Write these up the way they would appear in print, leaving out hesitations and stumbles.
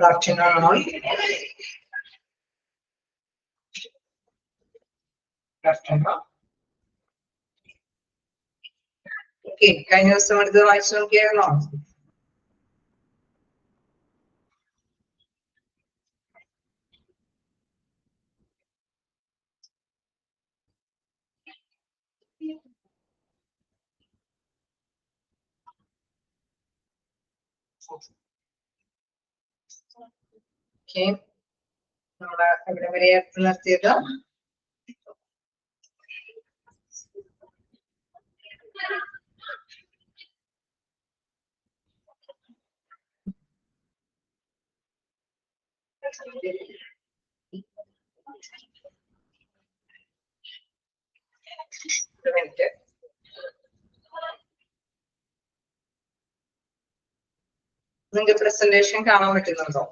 Good afternoon all. Good afternoon. Okay, കഴിഞ്ഞ ദിവസം എടുത്ത് വായിച്ചു നോക്കിയായിരുന്നോ? Okay, നമ്മള് എവിടെ വരെ നിർത്തിയത്? ഒരു മിനിറ്റ്. നിങ്ങൾക്ക് പ്രസന്റേഷൻ കാണാൻ പറ്റുന്നുണ്ടോ?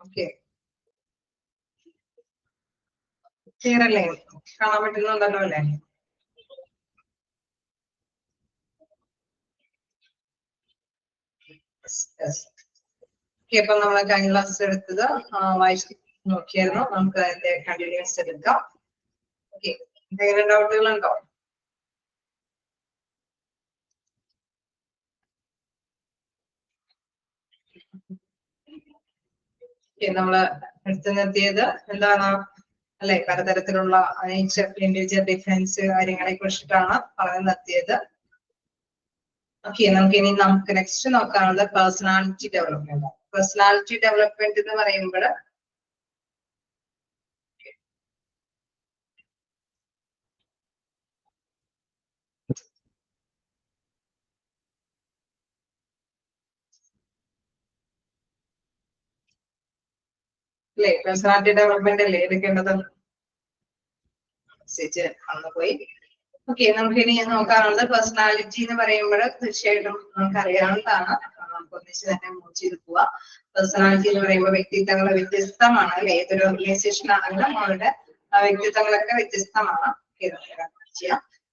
ഓക്കെ, ക്ലിയർ അല്ലേ? കാണാൻ പറ്റുന്നുണ്ടല്ലോ അല്ലേ? അപ്പൊ നമ്മള് കഴിഞ്ഞ ക്ലാസ് എടുത്തത് വായിച്ച് നോക്കിയായിരുന്നു. നമുക്ക് അതിന്റെ കണ്ടിന്യൂസ് എടുക്കാം. ഓക്കെ, എന്തെങ്കിലും ഡൗട്ടുകളുണ്ടോ? നമ്മള് എടുത്തു നിർത്തിയത് എന്താണ് അല്ലെ? പലതരത്തിലുള്ള ഇൻഡിവിജ്വൽ ഡിഫറൻസ് കാര്യങ്ങളെ കുറിച്ചിട്ടാണ് പറഞ്ഞു നിർത്തിയത്. ഓക്കെ, നമുക്ക് നെക്സ്റ്റ് നോക്കാനുള്ളത് പേഴ്സണാലിറ്റി ഡെവലപ്മെന്റ്. പേഴ്സണാലിറ്റി ഡെവലപ്മെന്റ് എന്ന് പറയുമ്പോൾ അല്ലെ, പേഴ്സണാലിറ്റി ഡെവലപ്മെന്റ് അല്ലേ എടുക്കേണ്ടത്? മെസ്സേജ് വന്നു പോയി. ഓക്കെ, നമുക്കിനി നോക്കാനുള്ളത് പേഴ്സണാലിറ്റി എന്ന് പറയുമ്പോൾ തീർച്ചയായിട്ടും നമുക്ക് അറിയാവുന്നതാണ്. നമുക്ക് ഒന്നിച്ച് തന്നെ മൂവ് ചെയ്ത് പോവാ. പേഴ്സണാലിറ്റി എന്ന് പറയുമ്പോൾ വ്യക്തിത്വങ്ങൾ വ്യത്യസ്തമാണ് അല്ലെ? ഏതൊരു ഓർഗനൈസേഷൻ ആണെങ്കിലും അവരുടെ വ്യക്തിത്വങ്ങളൊക്കെ വ്യത്യസ്തമാണ്.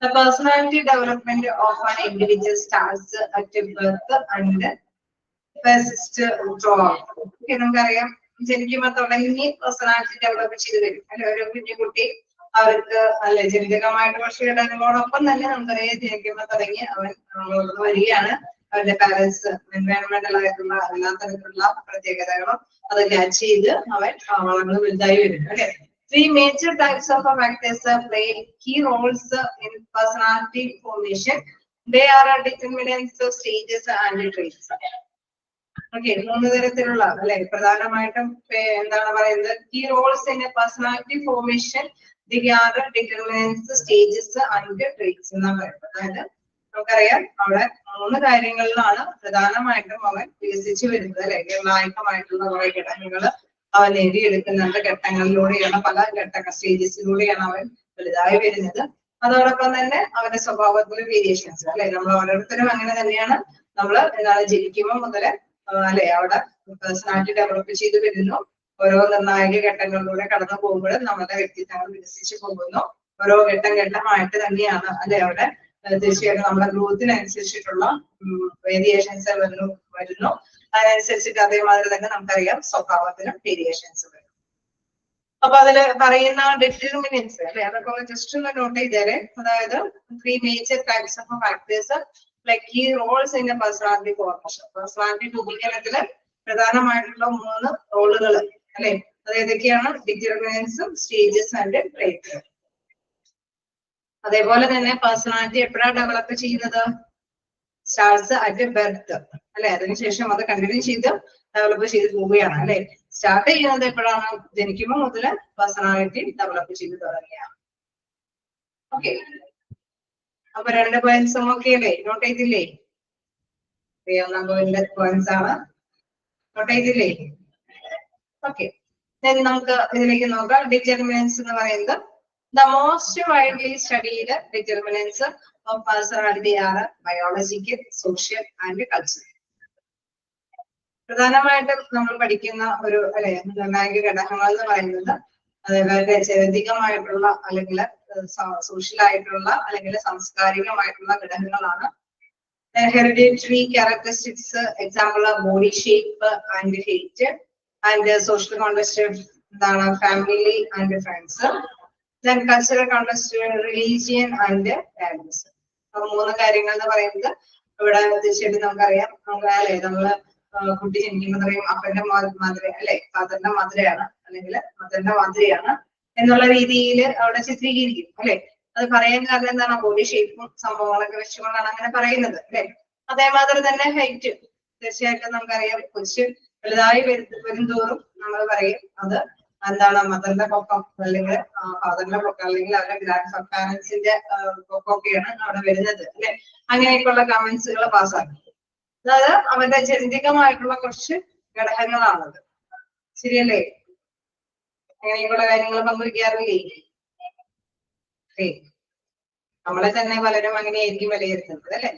The personality development of an individual starts at birth and persists throughout. Okay, നമുക്കറിയാം ജനിക്കുമ്പോൾ തുടങ്ങി പേഴ്സണാലിറ്റി ഡെവലപ്പ് ചെയ്ത് വരും അല്ലെ? ഒരു കുഞ്ഞുകുട്ടി അവർക്ക് അല്ലെ ജനിതകമായിട്ട് കുറച്ച് ഘടകങ്ങളോടൊപ്പം തന്നെ നമുക്കറിയാം ജനിക്കുമ്പോൾ തുടങ്ങി അവൻ വളർന്നു വരികയാണ്. അവരുടെ പാരന്റ്സ് എൻവയോൺമെന്റൽ ആയിട്ടുള്ള എല്ലാ തരത്തിലുള്ള പ്രത്യേകതകളും അത് ക്യാച്ച് ചെയ്ത് അവൻ വളർന്നു വലുതായി വരും അല്ലെ? Three major types of factors play key roles in personality formation. They are determinants of stages and traits. Okay, 3 തരത്തിലുള്ള അല്ലെ പ്രധാനമായിട്ടും എന്താണ് പറയുന്നത്, ഈ roles in personality formation, determinants, stages and traits എന്നാണ് പറയുന്നത്. അതായത് നമുക്കറിയാം അവിടെ 3 കാര്യങ്ങളിലാണ് പ്രധാനമായിട്ടും അവൻ വികസിച്ചു വരുന്നത് അല്ലെ. നിർണായകമായിട്ടുള്ള കുറെ ഘടകങ്ങൾ അവൻ നേടിയെടുക്കുന്നുണ്ട്. ഘട്ടങ്ങളിലൂടെയാണ്, പല സ്റ്റേജസിലൂടെയാണ് അവൻ വലുതായി വരുന്നത്. അതോടൊപ്പം തന്നെ അവന്റെ സ്വഭാവത്തിലെ വേരിയേഷൻസ് അല്ലെ. നമ്മൾ ഓരോരുത്തരും അങ്ങനെ തന്നെയാണ്. നമ്മൾ എന്താണ് ജനിക്കുമ്പോൾ മുതൽ അല്ലെ അവിടെ പേഴ്സണാലിറ്റി ഡെവലപ്പ് ചെയ്ത് വരുന്നു. ഓരോ നിർണായക ഘട്ടങ്ങളിലൂടെ കടന്നു പോകുമ്പോൾ നമ്മുടെ വ്യക്തിത്വങ്ങൾ വികസിച്ചു പോകുന്നു. ഓരോ ഘട്ടമായിട്ട് തന്നെയാണ് അല്ലെ അവിടെ തീർച്ചയായിട്ടും നമ്മുടെ ഗ്രോത്തിനനുസരിച്ചിട്ടുള്ള വേരിയേഷൻസ് വരുന്നു. അതിനനുസരിച്ചിട്ട് അതേമാതിരി തന്നെ നമുക്കറിയാം സ്വഭാവത്തിലും വേരിയേഷൻസ് വരും. അപ്പൊ അതില് പറയുന്ന ഡിറ്റർമിനൻസ് അല്ലെ, അതൊക്കെ ജസ്റ്റ് ഒന്ന് നോട്ട് ചെയ്തേരെ. അതായത് 3 major types of factors like key roles in personality formation. Personality രൂപീകരണത്തില് പ്രധാനമായിട്ടുള്ള 3 റോളുകൾ അല്ലെ. അത് ഏതൊക്കെയാണ്? ഡിറ്റർമിനൻസും, സ്റ്റേജസ് ആൻഡ് ട്രേറ്റ്സ്. അതേപോലെ തന്നെ പേഴ്സണാലിറ്റി എപ്പോഴാണ് ഡെവലപ്പ് ചെയ്യുന്നത്? സ്റ്റാർട്സ് അറ്റ് ബർത്ത് അല്ലെ. അതിനുശേഷം അത് കണ്ടിന്യൂ ചെയ്ത് ഡെവലപ്പ് ചെയ്ത് പോവുകയാണ് അല്ലെ. സ്റ്റാർട്ട് ചെയ്യുന്നത് എപ്പോഴാണ്? ജനിക്കുമ്പോൾ മുതൽ പേഴ്സണാലിറ്റി ഡെവലപ്പ് ചെയ്ത് തുടങ്ങുകയാണ്. ഓക്കെ, അപ്പൊ 2 പോയിന്റ്സും ഓക്കെ അല്ലേ? നോട്ട് ചെയ്തില്ലേ? 1 പോയിന്റ്സ് ആണ്. നോട്ട് ചെയ്തില്ലേ? ഓക്കെ, നമുക്ക് ഇതിലേക്ക് നോക്കാം. ഡിറ്റർമിനൻസ് എന്ന് പറയുന്നത് the most widely studied determinants of personality are biological, social and cultural. പ്രധാനമായിട്ടും നമ്മൾ പഠിക്കുന്ന ഒരു അല്ലെ നിർണായക ഘടകങ്ങൾ എന്ന് പറയുന്നത് അതേപോലെ ജൈവികമായിട്ടുള്ള അല്ലെങ്കിൽ സോഷ്യൽ ആയിട്ടുള്ള അല്ലെങ്കിൽ സാംസ്കാരികമായിട്ടുള്ള ഘടകങ്ങളാണ്. Hereditary characteristics, example body shape and height, and social context എന്താണ് family and friends, then cultural context, religion and values. അപ്പൊ 3 കാര്യങ്ങൾ എന്ന് പറയുന്നത് ഇവിടെ തീർച്ചയായിട്ടും നമുക്കറിയാം. അല്ലെ നമ്മള് കുട്ടി ജനിക്കുമ്പോൾ പറയും അപ്പന്റെ മാതിരി അല്ലെ, ഫാദറിന്റെ മാതിരിയാണ് അല്ലെങ്കിൽ മദറിന്റെ മാതിരിയാണ് എന്നുള്ള രീതിയിൽ അവിടെ ചിത്രീകരിക്കും അല്ലെ. അത് പറയാൻ കാരണം എന്താണ്? ബോഡി ഷേപ്പും സംഭവങ്ങളൊക്കെ വെച്ചുകൊണ്ടാണ് അങ്ങനെ പറയുന്നത് അല്ലെ. അതേമാതിരി തന്നെ ഹൈറ്റ് തീർച്ചയായിട്ടും നമുക്കറിയാം. കൊച്ചു വലുതായി വരുംതോറും നമ്മൾ പറയും അത് എന്താണ് മദറിന്റെ പൊക്കം അല്ലെങ്കിൽ ഫാദറിന്റെ പൊക്കം അല്ലെങ്കിൽ അവരുടെ ഗ്രാൻഡ് പാരന്റ്സിന്റെ പൊക്കമൊക്കെയാണ് അവിടെ വരുന്നത് അല്ലെ. അങ്ങനെയൊക്കെയുള്ള കമന്റ്സുകൾ പാസ്സാക്കി. അതായത് അവരുടെ ജനിതകമായിട്ടുള്ള കുറച്ച് ഘടകങ്ങളാണത്. ശരിയല്ലേ? അങ്ങനെയൊക്കെയുള്ള കാര്യങ്ങൾ പങ്കുവയ്ക്കാറില്ലേ? നമ്മളെ തന്നെ പലരും അങ്ങനെയായിരിക്കും വിലയിരുത്തുന്നത് അല്ലെ.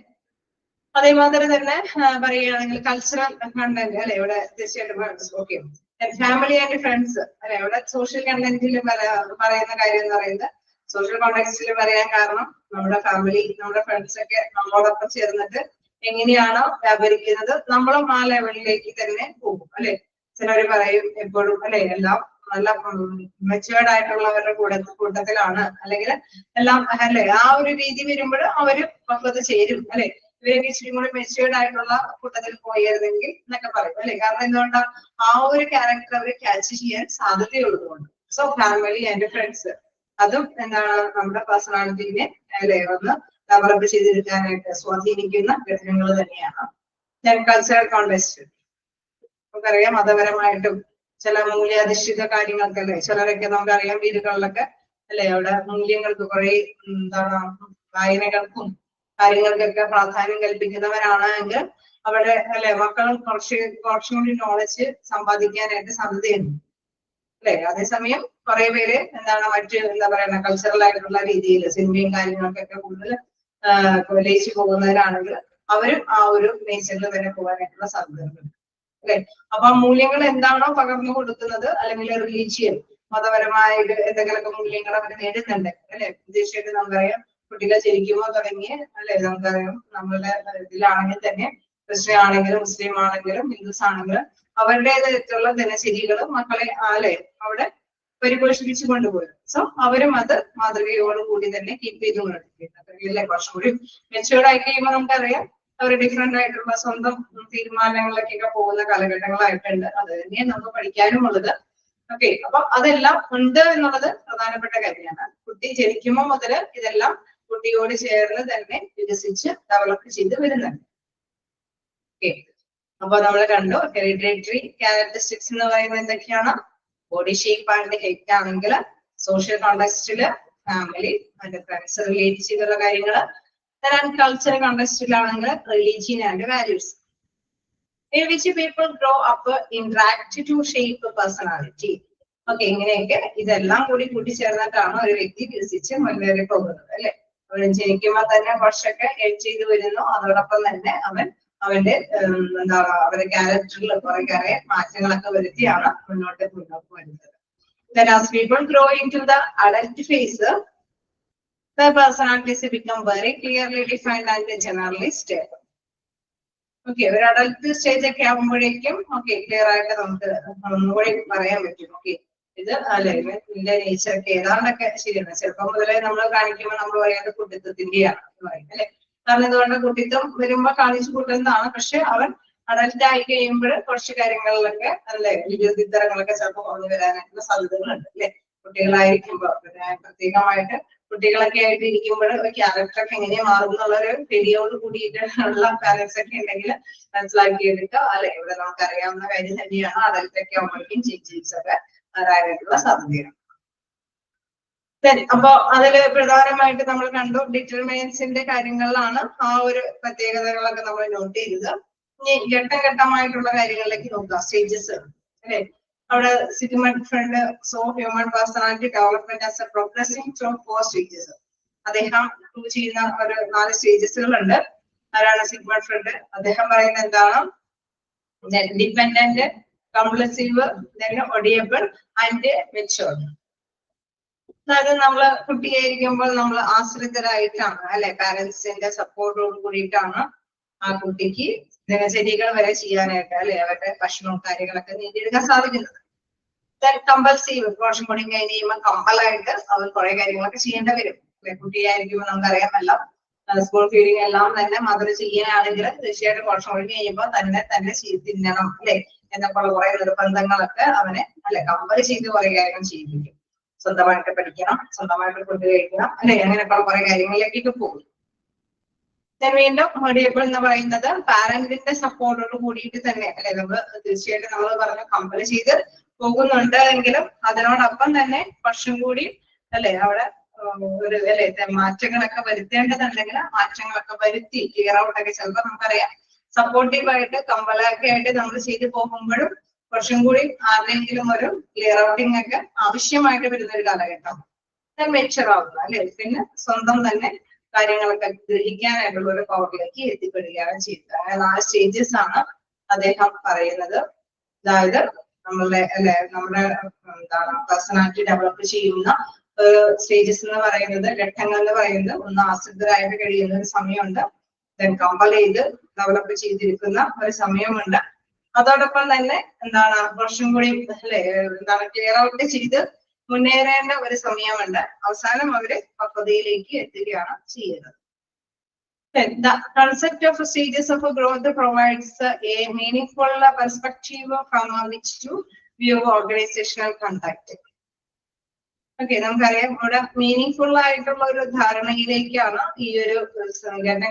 അതേമാതിരി തന്നെ പറയുകയാണെങ്കിൽ കൾച്ചറൽ കണ്ടന്റ് അല്ലെ ഇവിടെ തീർച്ചയായിട്ടും ഓക്കെ. ഫാമിലി ആൻഡ് ഫ്രണ്ട്സ് അല്ലെ ഇവിടെ സോഷ്യൽ കണ്ടന്റിൽ പറയുന്ന കാര്യം എന്ന് പറയുന്നത് സോഷ്യൽ കോണ്ടെക്സ്റ്റിൽ പറയാൻ കാരണം നമ്മുടെ ഫാമിലി നമ്മുടെ ഫ്രണ്ട്സ് ഒക്കെ നമ്മളോടൊപ്പം ചേർന്നിട്ട് എങ്ങനെയാണോ വ്യാപരിക്കുന്നത് നമ്മളും ആ ലെവലിലേക്ക് തന്നെ പോകും അല്ലെ. ചിലവര് പറയും എപ്പോഴും അല്ലെ എല്ലാം നല്ല മെച്ചുവേർഡ് ആയിട്ടുള്ളവരുടെ കൂട്ടത്തിലാണ് അല്ലെങ്കിൽ എല്ലാം അല്ലെ ആ ഒരു രീതി വരുമ്പോൾ അവര് പക്വത ചേരും അല്ലെ. ഇവരൊക്കെ ഇച്ചിരി കൂടി മെച്ചുവേർഡ് ആയിട്ടുള്ള കൂട്ടത്തിൽ പോയിരുന്നെങ്കിൽ എന്നൊക്കെ പറയും അല്ലെ. കാരണം എന്തുകൊണ്ടാ ആ ഒരു ക്യാരക്ടർ അവർ ക്യാച്ച് ചെയ്യാൻ സാധ്യതയുള്ളതുകൊണ്ട്. സോ ഫാമിലി ആൻഡ് ഫ്രണ്ട്സ് അതും എന്താണ് നമ്മുടെ പേഴ്സണാലിറ്റിനെ അല്ലെ ഒന്ന് ഡെവലപ്പ് ചെയ്തെടുക്കാനായിട്ട് സ്വാധീനിക്കുന്ന ഘടകങ്ങൾ തന്നെയാണ്. കൾച്ചറൽ കോണ്ടെക്സ്റ്റ് നമുക്കറിയാം. മതപരമായിട്ടും ചില മൂല്യാധിഷ്ഠിത കാര്യങ്ങൾക്കല്ലേ ചിലരൊക്കെ നമുക്കറിയാം വീടുകളിലൊക്കെ അല്ലെ അവിടെ മൂല്യങ്ങൾക്ക് കുറെ എന്താണ് വായനകൾക്കും കാര്യങ്ങൾക്കൊക്കെ പ്രാധാന്യം കൽപ്പിക്കുന്നവരാണ് എങ്കിൽ അവിടെ അല്ലെ മക്കളും കുറച്ചും കൂടി നോളജ് സമ്പാദിക്കാനായിട്ട് സാധ്യതയുണ്ട് അല്ലെ. അതേസമയം കുറെ പേര് എന്താണ് മറ്റ് എന്താ പറയുക കൾച്ചറൽ ആയിട്ടുള്ള രീതിയിൽ സിനിമയും കാര്യങ്ങൾക്കൊക്കെ കൂടുതൽ ലയിച്ചു പോകുന്നവരാണെങ്കിൽ അവരും ആ ഒരു നേച്ചറിൽ തന്നെ പോകാനായിട്ടുള്ള സാധ്യതകളുണ്ട് അല്ലെ. അപ്പൊ മൂല്യങ്ങൾ എന്താണോ പകർന്നു കൊടുക്കുന്നത് അല്ലെങ്കിൽ റിലീജിയൻ മതപരമായിട്ട് എന്തെങ്കിലുമൊക്കെ മൂല്യങ്ങൾ അവർ നേടുന്നുണ്ട് അല്ലെ. തീർച്ചയായിട്ടും നമുക്കറിയാം കുട്ടികൾ ജനിക്കുമ്പോൾ തുടങ്ങിയ അല്ലെ നമുക്കറിയാം നമ്മളുടെ ഇതിലാണെങ്കിൽ തന്നെ ക്രിസ്ത്യൻ ആണെങ്കിലും മുസ്ലിം ആണെങ്കിലും ഹിന്ദുസ് ആണെങ്കിലും അവരുടേതായിട്ടുള്ള ദിനചര്യകളും മക്കളെ അല്ലെ അവിടെ പരിപോഷിപ്പിച്ചു കൊണ്ടുപോയി. സോ അവരും അത് മാതൃകയോടുകൂടി തന്നെ കീപ്പ് ചെയ്തുകൊണ്ടിരിക്കുന്നത്. കുറച്ചുകൂടി മെച്ചുവേർഡ് ആയി കഴിയുമ്പോൾ നമുക്കറിയാം അവർ ഡിഫറെന്റ് ആയിട്ടുള്ള സ്വന്തം തീരുമാനങ്ങളിലേക്കൊക്കെ പോകുന്ന കാലഘട്ടങ്ങളായിട്ടുണ്ട്. അത് തന്നെയാണ് നമുക്ക് പഠിക്കാനുമുള്ളത്. ഓക്കെ, അപ്പൊ അതെല്ലാം ഉണ്ട് എന്നുള്ളത് പ്രധാനപ്പെട്ട കാര്യമാണ്. കുട്ടി ജനിക്കുമ്പോൾ മുതൽ ഇതെല്ലാം കുട്ടിയോട് ചേർന്ന് തന്നെ വികസിച്ച് ഡെവലപ്പ് ചെയ്ത് വരുന്നുണ്ട്. ഓക്കെ, അപ്പൊ നമ്മൾ കണ്ടു ഹെറിഡിറ്ററി ക്യാരക്ടറിസ്റ്റിക്സ് എന്ന് പറയുന്നത് എന്തൊക്കെയാണ്? ബോഡി ഷേപ്പ് ആൻഡ് ഹെൽത്ത് ആണെങ്കിൽ, സോഷ്യൽ കോണ്ടെക്സ്റ്റില് ഫാമിലി ആൻഡ് ഫ്രണ്ട്സ് റിലേറ്റ് ചെയ്തുള്ള കാര്യങ്ങള്, കൾച്ചറൽ കോണ്ടെക്സ്റ്റിലാണെങ്കിൽ religion and values. In which people grow up, interact to shape personality. Okay, ഇങ്ങനെയൊക്കെ ഇതെല്ലാം കൂടി കൂട്ടിച്ചേർന്നിട്ടാണ് ഒരു വ്യക്തി വികസിച്ച് മുന്നേറി പോകുന്നത് അല്ലെ. അവൻ ജനിക്കുമ്പോൾ തന്നെ കുറച്ചൊക്കെ എഡ് ചെയ്ത് വരുന്നു, അതോടൊപ്പം തന്നെ അവന്റെ അവരുടെ ക്യാരക്ടറിൽ കുറെ മാറ്റങ്ങളൊക്കെ വരുത്തിയാണ് മുന്നോട്ട് വരുന്നത്. Then as people grow into the adult phase, the personalities become very clearly defined and generally stable. Okay, ഒരു അഡൽട്ട് സ്റ്റേജ് ഒക്കെ ആകുമ്പോഴേക്കും ഓക്കെ ക്ലിയർ ആയിട്ട് നമുക്ക് ഒന്നുകൂടി പറയാൻ പറ്റും. ഓക്കെ, ഇത് അല്ലെ ഇതിന്റെ നേച്ചർ ഒക്കെ ഏതാണ്ടൊക്കെ ശരിയാണ്. ചെറുപ്പം മുതലേ നമ്മൾ കാണിക്കുമ്പോൾ നമ്മൾ പറയാതെ കുട്ടിത്വത്തിന്റെയാണ് പറയും അല്ലെ. കാരണം ഇതുകൊണ്ട് കുട്ടിത്വം വരുമ്പോ കാണിച്ചു കൂട്ടുന്നതാണ്. പക്ഷെ അവൻ അഡൽട്ട് ആയി കഴിയുമ്പോൾ കുറച്ച് കാര്യങ്ങളിലൊക്കെ അല്ലെ വിദ്യാർത്ഥിത്തരങ്ങളൊക്കെ ചിലപ്പോൾ വന്നു വരാനായിട്ടുള്ള സാധ്യതകളുണ്ട് അല്ലെ. കുട്ടികളായിരിക്കുമ്പോ പ്രത്യേകമായിട്ട് കുട്ടികളൊക്കെ ആയിട്ട് ഇരിക്കുമ്പോൾ ക്യാരക്ടറൊക്കെ എങ്ങനെ മാറും എന്നുള്ളൊരു പേടിയോട് കൂടിയിട്ടുള്ള പാരന്റ്സ് ഒക്കെ ഉണ്ടെങ്കിൽ മനസ്സിലാക്കിയെടുക്കുക അല്ലെ. ഇവിടെ നമുക്കറിയാവുന്ന കാര്യം തന്നെയാണ് അഡൽട്ടൊക്കെ ആവുമ്പോഴേക്കും ചേഞ്ചസ് ഒക്കെ വരാനായിട്ടുള്ള സാധ്യതയാണ്. അപ്പൊ അതില് പ്രധാനമായിട്ട് നമ്മൾ കണ്ടു ഡിറ്റർമിനൻസിന്റെ കാര്യങ്ങളിലാണ് ആ ഒരു പ്രത്യേകതകളൊക്കെ നമ്മൾ നോട്ട് ചെയ്തത്. ഇനി ഘട്ടമായിട്ടുള്ള കാര്യങ്ങളിലേക്ക് നോക്കുക, സ്റ്റേജസ് അല്ലെ. അവിടെ Sigmund Freud saw human personality development as a progressing through 4 stages. അദ്ദേഹം പ്രൂവ് ചെയ്യുന്ന ഒരു 4 സ്റ്റേജസുകളുണ്ട്. ആരാണ് സിഗ്മണ്ട് ഫ്രണ്ട്? അദ്ദേഹം പറയുന്നത് എന്താണ്? Dependent, compulsive, audible and matured. അതായത് നമ്മള് കുട്ടിയായിരിക്കുമ്പോൾ നമ്മൾ ആശ്രിതരായിട്ടാണ് അല്ലെ, പാരന്റ്സിന്റെ സപ്പോർട്ടോട് കൂടിയിട്ടാണ് ആ കുട്ടിക്ക് ദിനചര്യകൾ വരെ ചെയ്യാനായിട്ട് അല്ലെ അവരുടെ ഭക്ഷണവും കാര്യങ്ങളൊക്കെ നേടിയെടുക്കാൻ സാധിക്കുന്നത്. കമ്പൽസീവ്, കുറച്ചും കൂടി കഴിഞ്ഞ് കഴിയുമ്പോൾ കമ്പലായിട്ട് അവർ കുറെ കാര്യങ്ങളൊക്കെ ചെയ്യേണ്ടി വരും അല്ലെ. കുട്ടിയായിരിക്കുമ്പോൾ നമുക്കറിയാമല്ല, സ്കൂൾ ഫീഡിങ് എല്ലാം തന്നെ മദർ ചെയ്യാനാണെങ്കിൽ തീർച്ചയായിട്ടും കുറച്ചും കൂടി കഴിയുമ്പോൾ തന്നെ തിന്നണം അല്ലെ എന്നൊക്കെയുള്ള കുറെ നിർബന്ധങ്ങളൊക്കെ അവനെ അല്ലെ കമ്പൽ ചെയ്ത് കുറെ കാര്യങ്ങൾ ചെയ്യിപ്പിക്കും. സ്വന്തമായിട്ട് പഠിക്കണം, സ്വന്തമായിട്ട് ഫുഡ് കഴിക്കണം അല്ലെ, അങ്ങനെയൊക്കെയുള്ള കുറെ കാര്യങ്ങളിലേക്കൊക്കെ പോകും. വീണ്ടും ഒഡിയബിൾ എന്ന് പറയുന്നത് പാരന്റിന്റെ സപ്പോർട്ടോട് കൂടിയിട്ട് തന്നെ അല്ലെ. നമ്മൾ തീർച്ചയായിട്ടും നമ്മൾ പറഞ്ഞു കമ്പൽ ചെയ്ത് പോകുന്നുണ്ട് എങ്കിലും അതിനോടൊപ്പം തന്നെ കുറച്ചും കൂടി അല്ലെ അവിടെ ഒരു അല്ലെ മാറ്റങ്ങളൊക്കെ വരുത്തേണ്ടതുണ്ടെങ്കിൽ മാറ്റങ്ങളൊക്കെ വരുത്തി ക്ലിയർ ഔട്ടൊക്കെ ചിലപ്പോൾ നമുക്കറിയാം സപ്പോർട്ടീവ് ആയിട്ട് കമ്പലൊക്കെ ആയിട്ട് നമ്മൾ ചെയ്തു പോകുമ്പോഴും കുറച്ചും കൂടി ആരുടെയെങ്കിലും ഒരു ക്ലിയർ ഔട്ടിങ് ഒക്കെ ആവശ്യമായിട്ട് വരുന്ന ഒരു കാലഘട്ടം മെച്ചർ ആവുന്നു അല്ലെ. പിന്നെ സ്വന്തം തന്നെ കാര്യങ്ങളൊക്കെ ഗ്രഹിക്കാനായിട്ടുള്ള ഒരു പവറിലേക്ക് എത്തിപ്പെടുകയാണ് ചെയ്യുന്നത്. അങ്ങനെ 4 സ്റ്റേജസ് ആണ് അദ്ദേഹം പറയുന്നത്. അതായത് നമ്മളുടെ അല്ലെ നമ്മുടെ പേഴ്സണാലിറ്റി ഡെവലപ്പ് ചെയ്യുന്ന സ്റ്റേജസ് എന്ന് പറയുന്നത്, ഘട്ടങ്ങൾ എന്ന് പറയുന്നത്, ഒന്ന് ആശ്രിതരായിട്ട് കഴിയുന്ന ഒരു സമയമുണ്ട്, ദെൻ കമ്പൽ ചെയ്ത് ഡെവലപ്പ് ചെയ്തിരിക്കുന്ന ഒരു സമയമുണ്ട്, അതോടൊപ്പം തന്നെ കുറച്ചും കൂടി അല്ലെ ക്ലിയർ ഔട്ട് ചെയ്ത് മുന്നേറേണ്ട ഒരു സമയമുണ്ട്, അവസാനം അവര് പക്വതയിലേക്ക് എത്തുകയാണ് ചെയ്യുന്നത്. The concept of stages of growth provides a meaningful perspective from which to view organizational conduct. Okay, നമുക്കറിയാം ഇവിടെ മീനിങ് ആയിട്ടുള്ള ഒരു ധാരണയിലേക്കാണ് ഈ ഒരു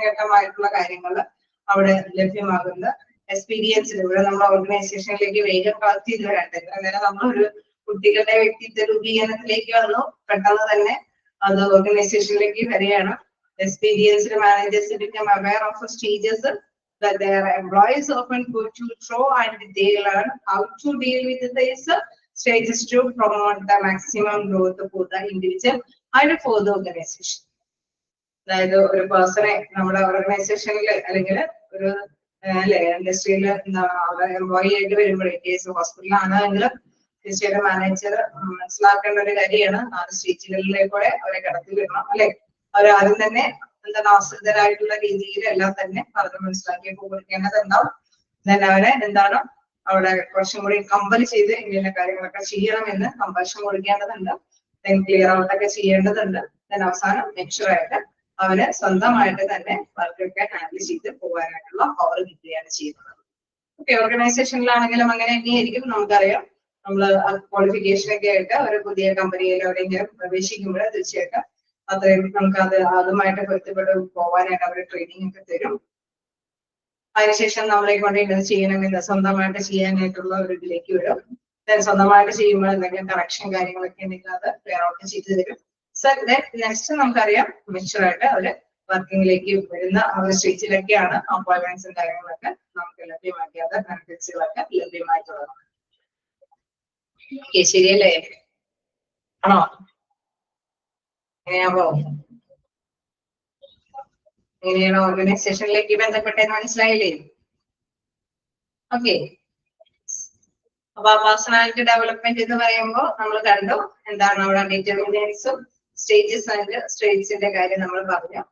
ഘട്ടമായിട്ടുള്ള കാര്യങ്ങൾ അവിടെ ലഭ്യമാകുന്നത്. എക്സ്പീരിയൻസിൽ ഇവിടെ നമ്മുടെ ഓർഗനൈസേഷനിലേക്ക് വേഗം കളക്ട് ചെയ്ത് വരട്ടെ. അന്നേരം നമ്മളൊരു കുട്ടികളുടെ വ്യക്തിത്വ രൂപീകരണത്തിലേക്ക് വന്നു, പെട്ടെന്ന് തന്നെ അത് ഓർഗനൈസേഷനിലേക്ക് വരികയാണ്. Experienced managers become aware of stages that their employees often go through and they learn how to deal with these stages to promote the maximum growth for the individual and for the organization. അതായത് ഒരു പേഴ്സണെ നമ്മുടെ ഓർഗനൈസേഷനിൽ അല്ലെങ്കിൽ ഒരു അല്ലെ ഇൻഡസ്ട്രിയിൽ employee ആയിട്ട് വരുമ്പോഴേ കേസ് ഹോസ്പിറ്റലിലാണെങ്കിൽ തീർച്ചയായിട്ടും മാനേജർ മനസ്സിലാക്കേണ്ട ഒരു കാര്യമാണ് 4 സ്റ്റേജുകളിലേക്കൂടെ അവരെ കടത്തി വിടണം അല്ലെ. അവരാദ്യം തന്നെ ആശ്രിതരായിട്ടുള്ള രീതിയിൽ എല്ലാം തന്നെ പറഞ്ഞ് മനസ്സിലാക്കി കൊടുക്കേണ്ടതുണ്ടാവും. അവരെ അവിടെ കുറച്ചും കൂടി കമ്പൽ ചെയ്ത് ഇങ്ങനെ കാര്യങ്ങളൊക്കെ ചെയ്യണമെന്ന് കമ്പൽഷൻ കൊടുക്കേണ്ടതുണ്ട്, ക്ലിയർ ഔട്ടൊക്കെ ചെയ്യേണ്ടതുണ്ട്. അവസാനം മെച്ചുറായിട്ട് അവര് സ്വന്തമായിട്ട് തന്നെ വർക്കൊക്കെ ഹാൻഡിൽ ചെയ്ത് പോകാനായിട്ടുള്ള പവർ കിട്ടുകയാണ് ചെയ്യുന്നത്. ഓക്കെ, ഓർഗനൈസേഷനിലാണെങ്കിലും അങ്ങനെ തന്നെയായിരിക്കും. നമുക്കറിയാം നമ്മള് ക്വാളിഫിക്കേഷൻ ഒക്കെ ആയിട്ട് ഒരു പുതിയ കമ്പനിയിൽ എവിടെയെങ്കിലും പ്രവേശിക്കുമ്പോൾ തീർച്ചയായിട്ടും അത്രയും നമുക്ക് അതുമായിട്ട് പൊരുത്തപ്പെട്ട് പോകാനായിട്ട് അവർ ട്രെയിനിങ് ഒക്കെ തരും. അതിനുശേഷം നമ്മളെ കൊണ്ട് ഇന്നത് ചെയ്യണമെന്ന് സ്വന്തമായിട്ട് ചെയ്യാനായിട്ടുള്ള ഒരു ഇതിലേക്ക് വരും. സ്വന്തമായിട്ട് ചെയ്യുമ്പോൾ എന്തെങ്കിലും കറക്ഷൻ കാര്യങ്ങളൊക്കെ ഉണ്ടെങ്കിൽ അത് വേറെ ഒക്കെ ചെയ്തു തരും. സോ നെക്സ്റ്റ് നമുക്കറിയാം മെച്ചുറായിട്ട് അവര് വർക്കിംഗിലേക്ക് വരുന്ന ആ ഒരു സ്റ്റേജിലൊക്കെയാണ് അപ്പോയിന്റ്മെന്റ്സും കാര്യങ്ങളൊക്കെ നമുക്ക് ലഭ്യമാക്കിയത്, ബെനിഫിറ്റ്സുകളൊക്കെ ലഭ്യമായി തുടങ്ങും. ഓക്കെ, ശരിയല്ലേ? ആണോ? എങ്ങനെയാവോ? എങ്ങനെയാണ് ഓർഗനൈസേഷനിലേക്ക് ബന്ധപ്പെട്ടെന്ന് മനസ്സിലായില്ലേ? ഓക്കെ. അപ്പൊ പേഴ്സണാലിറ്റി ഡെവലപ്മെന്റ് എന്ന് പറയുമ്പോൾ നമ്മൾ കണ്ടു എന്താണ് അവിടെ ഡിറ്റർമിനൻസും സ്റ്റേജസ് ആൻഡ് സ്റ്റേറ്റ്സിന്റെ കാര്യം നമ്മൾ പറഞ്ഞു.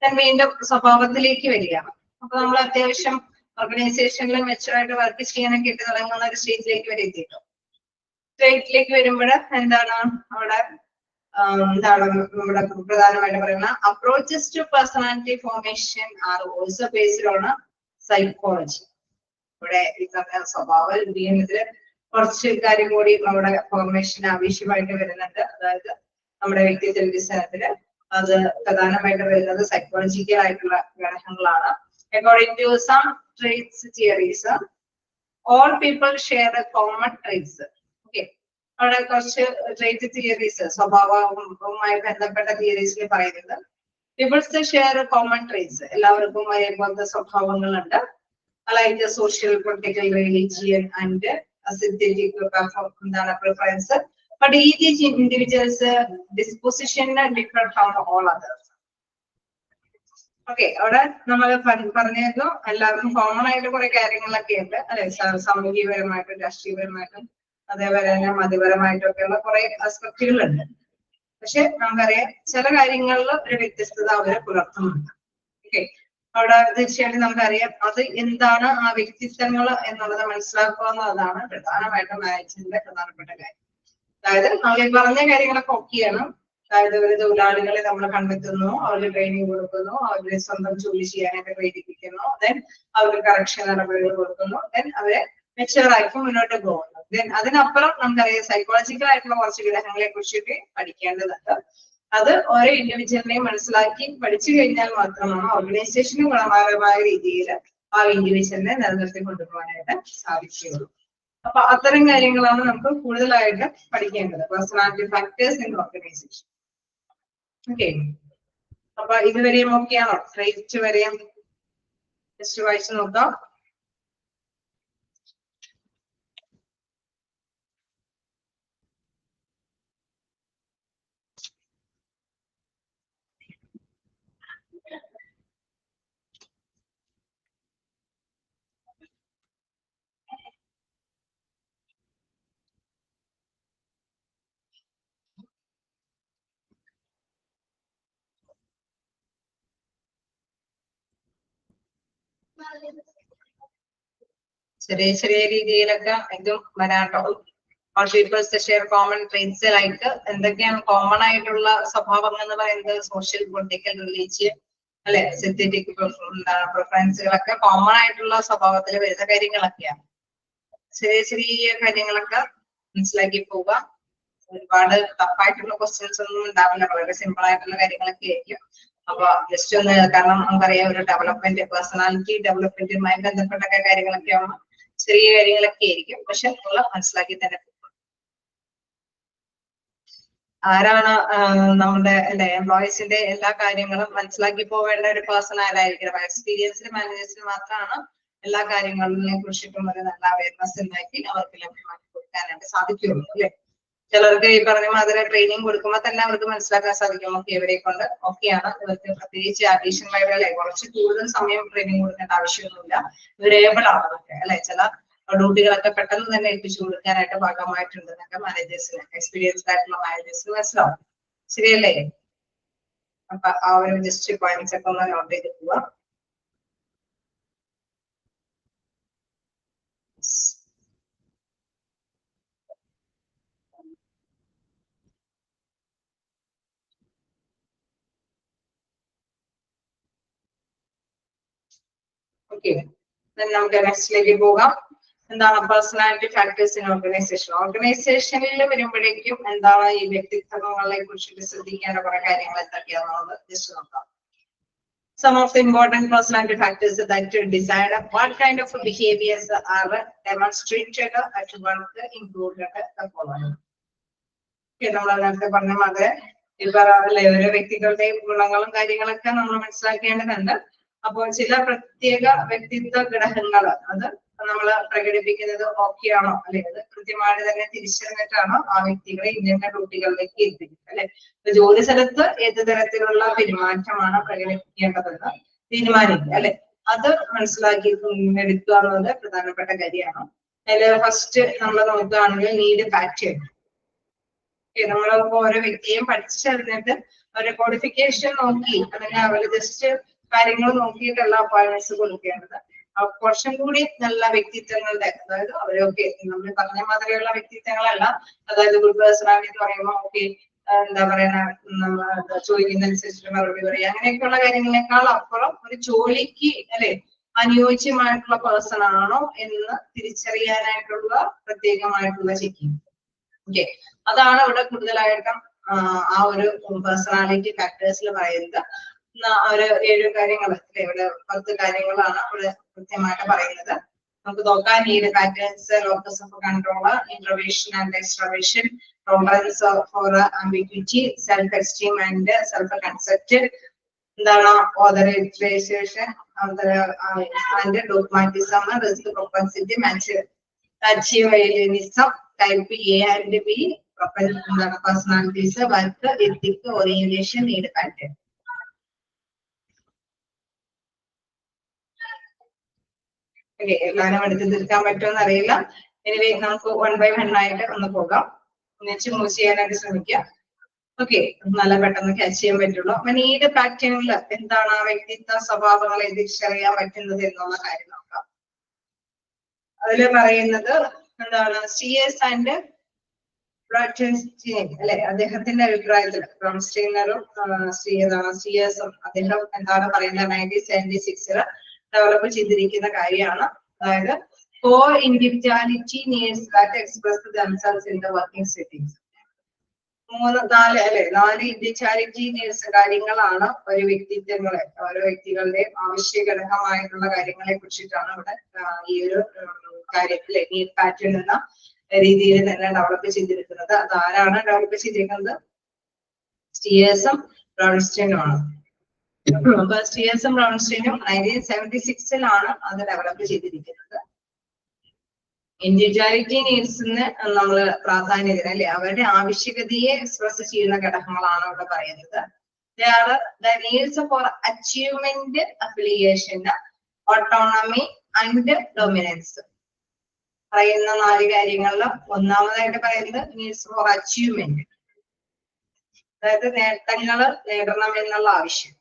വീണ്ടും സ്വഭാവത്തിലേക്ക് വരികയാണ്. അപ്പൊ നമ്മൾ അത്യാവശ്യം ഓർഗനൈസേഷനിൽ മെച്ചുറായിട്ട് വർക്ക് ചെയ്യാനൊക്കെ ഇട്ട് തുടങ്ങുന്ന ഒരു സ്റ്റേജിലേക്ക് വരെ എത്തിയിട്ടു. സ്റ്റേറ്റിലേക്ക് വരുമ്പോൾ എന്താണ് അവിടെ എന്താണ് നമ്മുടെ പ്രധാനമായിട്ട് പറയുന്ന approaches to personality formation are also based on psychology. ഇവിടെ ഈ സ്വഭാവ രൂപീകരണത്തില് കുറച്ച് കാര്യം കൂടി നമ്മുടെ ഫോർമേഷൻ ആവശ്യമായിട്ട് വരുന്നുണ്ട്. അതായത് നമ്മുടെ വ്യക്തിത്വ വികസനത്തില് അത് പ്രധാനമായിട്ട് വരുന്നത് സൈക്കോളജിക്കൽ ആയിട്ടുള്ള ഘടകങ്ങളാണ്. According to some traits theories all people share a common traits. Okay, അവിടെ കുറച്ച് ട്രേറ്റ് തിയറീസ് സ്വഭാവവുമായി ബന്ധപ്പെട്ട തിയറീസിൽ പറയുന്നത് പീപ്പിൾസ് ഷെയർ കോമൺ ട്രേറ്റ്സ്, എല്ലാവർക്കും ഒരേപോലത്തെ സ്വഭാവങ്ങളുണ്ട്. Like the social, political, religion, and aesthetic preference, but each individual's disposition different from all others. Okay, അവിടെ നമ്മൾ പറഞ്ഞിരുന്നു എല്ലാവർക്കും കോമൺ ആയിട്ട് കുറെ കാര്യങ്ങളൊക്കെ ഉണ്ട് അല്ലെ, സാമൂഹികപരമായിട്ടും രാഷ്ട്രീയപരമായിട്ടും അതേപോലെ തന്നെ മതപരമായിട്ടും ഒക്കെയുള്ള കുറെ ആസ്പെക്റ്റുകളുണ്ട്. പക്ഷെ നമുക്കറിയാം ചില കാര്യങ്ങളിൽ ഒരു വ്യത്യസ്തത അവരെ പുലർത്തുന്നുണ്ട്. ഓക്കെ, അവിടെ തീർച്ചയായിട്ടും നമുക്കറിയാം അത് എന്താണ് ആ വ്യക്തിത്വങ്ങൾ എന്നുള്ളത് മനസ്സിലാക്കുക എന്നതാണ് പ്രധാനമായിട്ടും മാനേജ്മെന്റിന്റെ പ്രധാനപ്പെട്ട കാര്യം. അതായത് നമ്മൾ ഈ പറഞ്ഞ കാര്യങ്ങളൊക്കെ ഒക്കെയാണ്. അതായത് ഒരു തൊഴിലാളികളെ നമ്മൾ കണ്ടെത്തുന്നു, അവർക്ക് ട്രെയിനിങ് കൊടുക്കുന്നു, അവരുടെ സ്വന്തം ജോലി ചെയ്യാനായിട്ട് പ്രേരിപ്പിക്കുന്നു, ദെൻ അവർക്ക് കറക്ഷൻ നടപടികൾ കൊടുക്കുന്നു, ദെൻ അവരെ മെച്ചുവറായിട്ട് മുന്നോട്ട് പോകുന്നു. ദെൻ അതിനപ്പുറം നമുക്കറിയാം സൈക്കോളജിക്കൽ ആയിട്ടുള്ള കുറച്ച് ഘടകങ്ങളെ കുറിച്ചൊക്കെ പഠിക്കേണ്ടതുണ്ട്. അത് ഓരോ ഇൻഡിവിജ്വലിനെയും മനസ്സിലാക്കി പഠിച്ചു കഴിഞ്ഞാൽ മാത്രമാണ് ഓർഗനൈസേഷന് ഗുണപരമായ രീതിയിൽ ആ ഇൻഡിവിജ്വലിനെ നിലനിർത്തി കൊണ്ടുപോകാനായിട്ട് സാധിക്കുകയുള്ളൂ. അപ്പൊ അത്തരം കാര്യങ്ങളാണ് നമുക്ക് കൂടുതലായിട്ട് പഠിക്കേണ്ടത്, personality factors in organisation. Okay, അപ്പൊ ഇതുവരെയും ഓക്കെയാണോ? ട്രേറ്റ് വരെയും ജസ്റ്റ് വായിച്ചു നോക്കാം. ചെറിയ ചെറിയ രീതിയിലൊക്കെ ഇതും വരാട്ടോ. All peoples share common traits like എന്തൊക്കെയാണ് കോമൺ ആയിട്ടുള്ള സ്വഭാവങ്ങൾ എന്ന് പറയുന്നത്? സോഷ്യൽ, പൊളിറ്റിക്കൽ, റിലീജിയൻ അല്ലെ, സിന്തറ്റിക് പ്രിഫറൻസുകളൊക്കെ കോമൺ ആയിട്ടുള്ള സ്വഭാവത്തിൽ വരുന്ന കാര്യങ്ങളൊക്കെയാണ്. ചെറിയ ചെറിയ കാര്യങ്ങളൊക്കെ മനസ്സിലാക്കി പോവുക. ഒരുപാട് ടഫായിട്ടുള്ള ക്വസ്റ്റ്യൻസ് ഒന്നും ഉണ്ടാവില്ല, വളരെ സിമ്പിൾ ആയിട്ടുള്ള കാര്യങ്ങളൊക്കെ ആയിരിക്കും. അപ്പൊ ജസ്റ്റ് ഒന്ന്, കാരണം നമുക്കറിയാം ഒരു ഡെവലപ്മെന്റ്, പേഴ്സണാലിറ്റി ഡെവലപ്മെന്റുമായി ബന്ധപ്പെട്ട കാര്യങ്ങളൊക്കെ ആവുമ്പോൾ ചെറിയ കാര്യങ്ങളൊക്കെ ആയിരിക്കും, പക്ഷെ നമ്മൾ മനസ്സിലാക്കി തന്നെ പോകും. ആരാണ് നമ്മുടെ അല്ലെ എംപ്ലോയീസിന്റെ എല്ലാ കാര്യങ്ങളും മനസ്സിലാക്കി പോവേണ്ട ഒരു പേഴ്സൺ ആരായിരിക്കണം? എക്സ്പീരിയൻസ്ഡ് മാനേജേഴ്സിന് മാത്രമാണ് എല്ലാ കാര്യങ്ങളിനെ കുറിച്ചിട്ടും ഒരു നല്ല അവയർനെസ് ഉണ്ടാക്കി അവർക്ക് ലഭ്യമാക്കി കൊടുക്കാനായിട്ട് സാധിക്കുകയുള്ളൂ അല്ലെ. ചിലർക്ക് ഈ പറഞ്ഞ മാതിരി ട്രെയിനിങ് കൊടുക്കുമ്പോൾ തന്നെ അവർക്ക് മനസ്സിലാക്കാൻ സാധിക്കും ഓക്കെ ഇവരെ കൊണ്ട് ഓക്കെയാണ്, ഇവർക്ക് പ്രത്യേകിച്ച് അഡീഷണൽ ആയിട്ട് അല്ലെ കുറച്ച് കൂടുതൽ സമയം ട്രെയിനിങ് കൊടുക്കേണ്ട ആവശ്യമൊന്നുമില്ല, ഇവരേബിൾ ആണ് അതൊക്കെ അല്ലെ. ചില ഡ്യൂട്ടികളൊക്കെ പെട്ടെന്ന് തന്നെ ഏൽപ്പിച്ചു കൊടുക്കാനായിട്ട് ഭാഗമായിട്ടുണ്ട് എന്നൊക്കെ മാനേജേഴ്സിന്, എക്സ്പീരിയൻസ്ഡ് ആയിട്ടുള്ള മാനേജേഴ്സിന് മനസ്സിലാവും. ശരിയല്ലേ? അപ്പൊ ആ ഒരു ജസ്റ്റ് പോയിന്റ്സ് ഒക്കെ ഒന്ന് നോട്ട് ചെയ്ത് പോവാം. ഓക്കെ, നമുക്ക് നെക്സ്റ്റിലേക്ക് പോകാം. എന്താണ് പേഴ്സണാലിറ്റി ഫാക്ടേഴ്സ് ഇൻ ഓർഗനൈസേഷൻ? ഓർഗനൈസേഷനിൽ വരുമ്പോഴേക്കും എന്താണ് ഈ വ്യക്തിത്വങ്ങളെ കുറിച്ചിട്ട് ശ്രദ്ധിക്കേണ്ട കുറെ കാര്യങ്ങൾ എന്തൊക്കെയാണെന്നുള്ളത് ജസ്റ്റ് നോക്കാം. Some of the important personality factors that decide what kind of behaviors are demonstrated at work included the following. നമ്മൾ നേരത്തെ പറഞ്ഞ മാതിരി ഇപ്പൊ ഓരോ വ്യക്തികളുടെയും ഗുണങ്ങളും കാര്യങ്ങളൊക്കെ നമ്മൾ മനസ്സിലാക്കേണ്ടതുണ്ട്. അപ്പോൾ ചില പ്രത്യേക വ്യക്തിത്വ ഘടകങ്ങൾ അത് നമ്മൾ പ്രകടിപ്പിക്കുന്നത് ഓക്കെ ആണോ, അല്ലെ അത് കൃത്യമായിട്ട് തന്നെ തിരിച്ചറിഞ്ഞിട്ടാണോ ആ വ്യക്തികളെ ഇന്ന ഡ്യൂട്ടികളിലേക്ക് എത്തിക്കുന്നത്, അല്ലെ ജോലി സ്ഥലത്ത് ഏത് തരത്തിലുള്ള പെരുമാറ്റമാണ് പ്രകടിപ്പിക്കേണ്ടതെന്ന് തീരുമാനിക്കുക, അല്ലെ അത് മനസ്സിലാക്കി എടുക്കുക എന്നത് പ്രധാനപ്പെട്ട കാര്യമാണ്. അതിൽ ഫസ്റ്റ് നമ്മൾ നോക്കുകയാണെങ്കിൽ നീഡ് പാറ്റേൺ. നമ്മൾ ഓരോ വ്യക്തിയും പഠിച്ചറിഞ്ഞിട്ട് അവരുടെ ക്വാളിഫിക്കേഷൻ നോക്കി അല്ലെങ്കിൽ അവര് ജസ്റ്റ് കാര്യങ്ങൾ നോക്കിയിട്ടല്ല അപ്പോയിന്റ്മെന്റ്സ് കൊടുക്കേണ്ടത്. കുറച്ചും കൂടി നല്ല വ്യക്തിത്വങ്ങളുടെ, അതായത് അവരൊക്കെ നമ്മൾ പറഞ്ഞ മാതിരിയുള്ള വ്യക്തിത്വങ്ങളല്ല, അതായത് ഗുഡ് പേഴ്സണാലിറ്റി എന്ന് പറയുമ്പോൾ ഓക്കെ എന്താ പറയുക നമ്മൾ ചോദിക്കുന്നതനുസരിച്ചിട്ട് മറുപടി പറയുക അങ്ങനെയൊക്കെയുള്ള കാര്യങ്ങളെക്കാൾ അപ്പുറം ഒരു ജോലിക്ക് അല്ലെ അനുയോജ്യമായിട്ടുള്ള പേഴ്സൺ ആണോ എന്ന് തിരിച്ചറിയാനായിട്ടുള്ള പ്രത്യേകമായിട്ടുള്ള ചെക്കിങ്. ഓക്കെ, അതാണ് ഇവിടെ കൂടുതലായിട്ടും ആ ഒരു പേഴ്സണാലിറ്റി ഫാക്ടേഴ്സിൽ പറയുന്നത്. ഒരു 7 കാര്യങ്ങൾ, ഇവിടെ 10 കാര്യങ്ങളാണ് ഇവിടെ കൃത്യമായിട്ട് പറയുന്നത്. നമുക്ക് നോക്കാം. Need patterns, locus of control, introversion and extroversion, tolerance for ambiguity, self esteem and self concept, എന്താണ് authorisation and dogmatism, risk propensity, Machiavellianism, type A and B, personalities, work ethic, orientation, need pattern. Okay, എല്ലാവരും എടുത്ത് തീർക്കാൻ പറ്റുമെന്ന് അറിയില്ല. Anyway നമുക്ക് 1 by 1 ആയിട്ട് ഒന്ന് പോകാം. ഒന്നിച്ച് മൂവ് ചെയ്യാനായിട്ട് ശ്രമിക്കുക. ഓക്കെ, നല്ല പെട്ടെന്ന് ക്യാച്ച് ചെയ്യാൻ പറ്റുള്ളൂ. അപ്പൊ നീഡ് പാറ്റേണിൽ എന്താണ് ആ വ്യക്തിത്വ സ്വഭാവങ്ങളെ തിരിച്ചറിയാൻ പറ്റുന്നത് എന്നുള്ള കാര്യം നോക്കാം. അതില് പറയുന്നത് എന്താണ്, CS ആൻഡ് ബ്രോൺസ്റ്റൈൻ അല്ലെ, അദ്ദേഹത്തിന്റെ അഭിപ്രായത്തിൽ ബ്രോൺസ്റ്റൈനറും CS അദ്ദേഹം എന്താണ് പറയുന്നത് 1976 ഡെവലപ്പ് ചെയ്തിരിക്കുന്ന കാര്യമാണ്. അതായത് 4 individuality needs that express themselves in the working settings. 4 individuality needs കാര്യങ്ങളാണ് ഒരു വ്യക്തിത്വങ്ങളെ, ഓരോ വ്യക്തികളുടെയും ആവശ്യഘടകമായിട്ടുള്ള കാര്യങ്ങളെ കുറിച്ചിട്ടാണ് ഇവിടെ ഈ ഒരു കാര്യത്തിലെ നീഡ് പാറ്റേൺ എന്ന രീതിയിൽ തന്നെ ഡെവലപ്പ് ചെയ്തിരിക്കുന്നത്. അത് ആരാണ് ഡെവലപ്പ് ചെയ്തിരിക്കുന്നത്? CS-ഉം ബ്രോൺസ്റ്റൈനും ആണ്. അപ്പൊ CS-ഉം ബ്രോൺസ്റ്റൈനും 1976 അത് ഡെവലപ്പ് ചെയ്തിരിക്കുന്നത്. ഇൻഡിവിജ്വാലിറ്റി നീഡ്സിന് നമ്മൾ പ്രാധാന്യത്തിന് അല്ലെ അവരുടെ ആവശ്യകതയെ എക്സ്പ്രസ് ചെയ്യുന്ന ഘടകങ്ങളാണ് ഇവിടെ പറയുന്നത്. The needs for achievement, affiliation, autonomy and dominance. പറയുന്ന 4 കാര്യങ്ങളിൽ ഒന്നാമതായിട്ട് പറയുന്നത് നീഡ്സ് ഫോർ അച്ചീവ്മെന്റ്, അതായത് നേട്ടങ്ങൾ നേടണം എന്നുള്ള ആവശ്യം.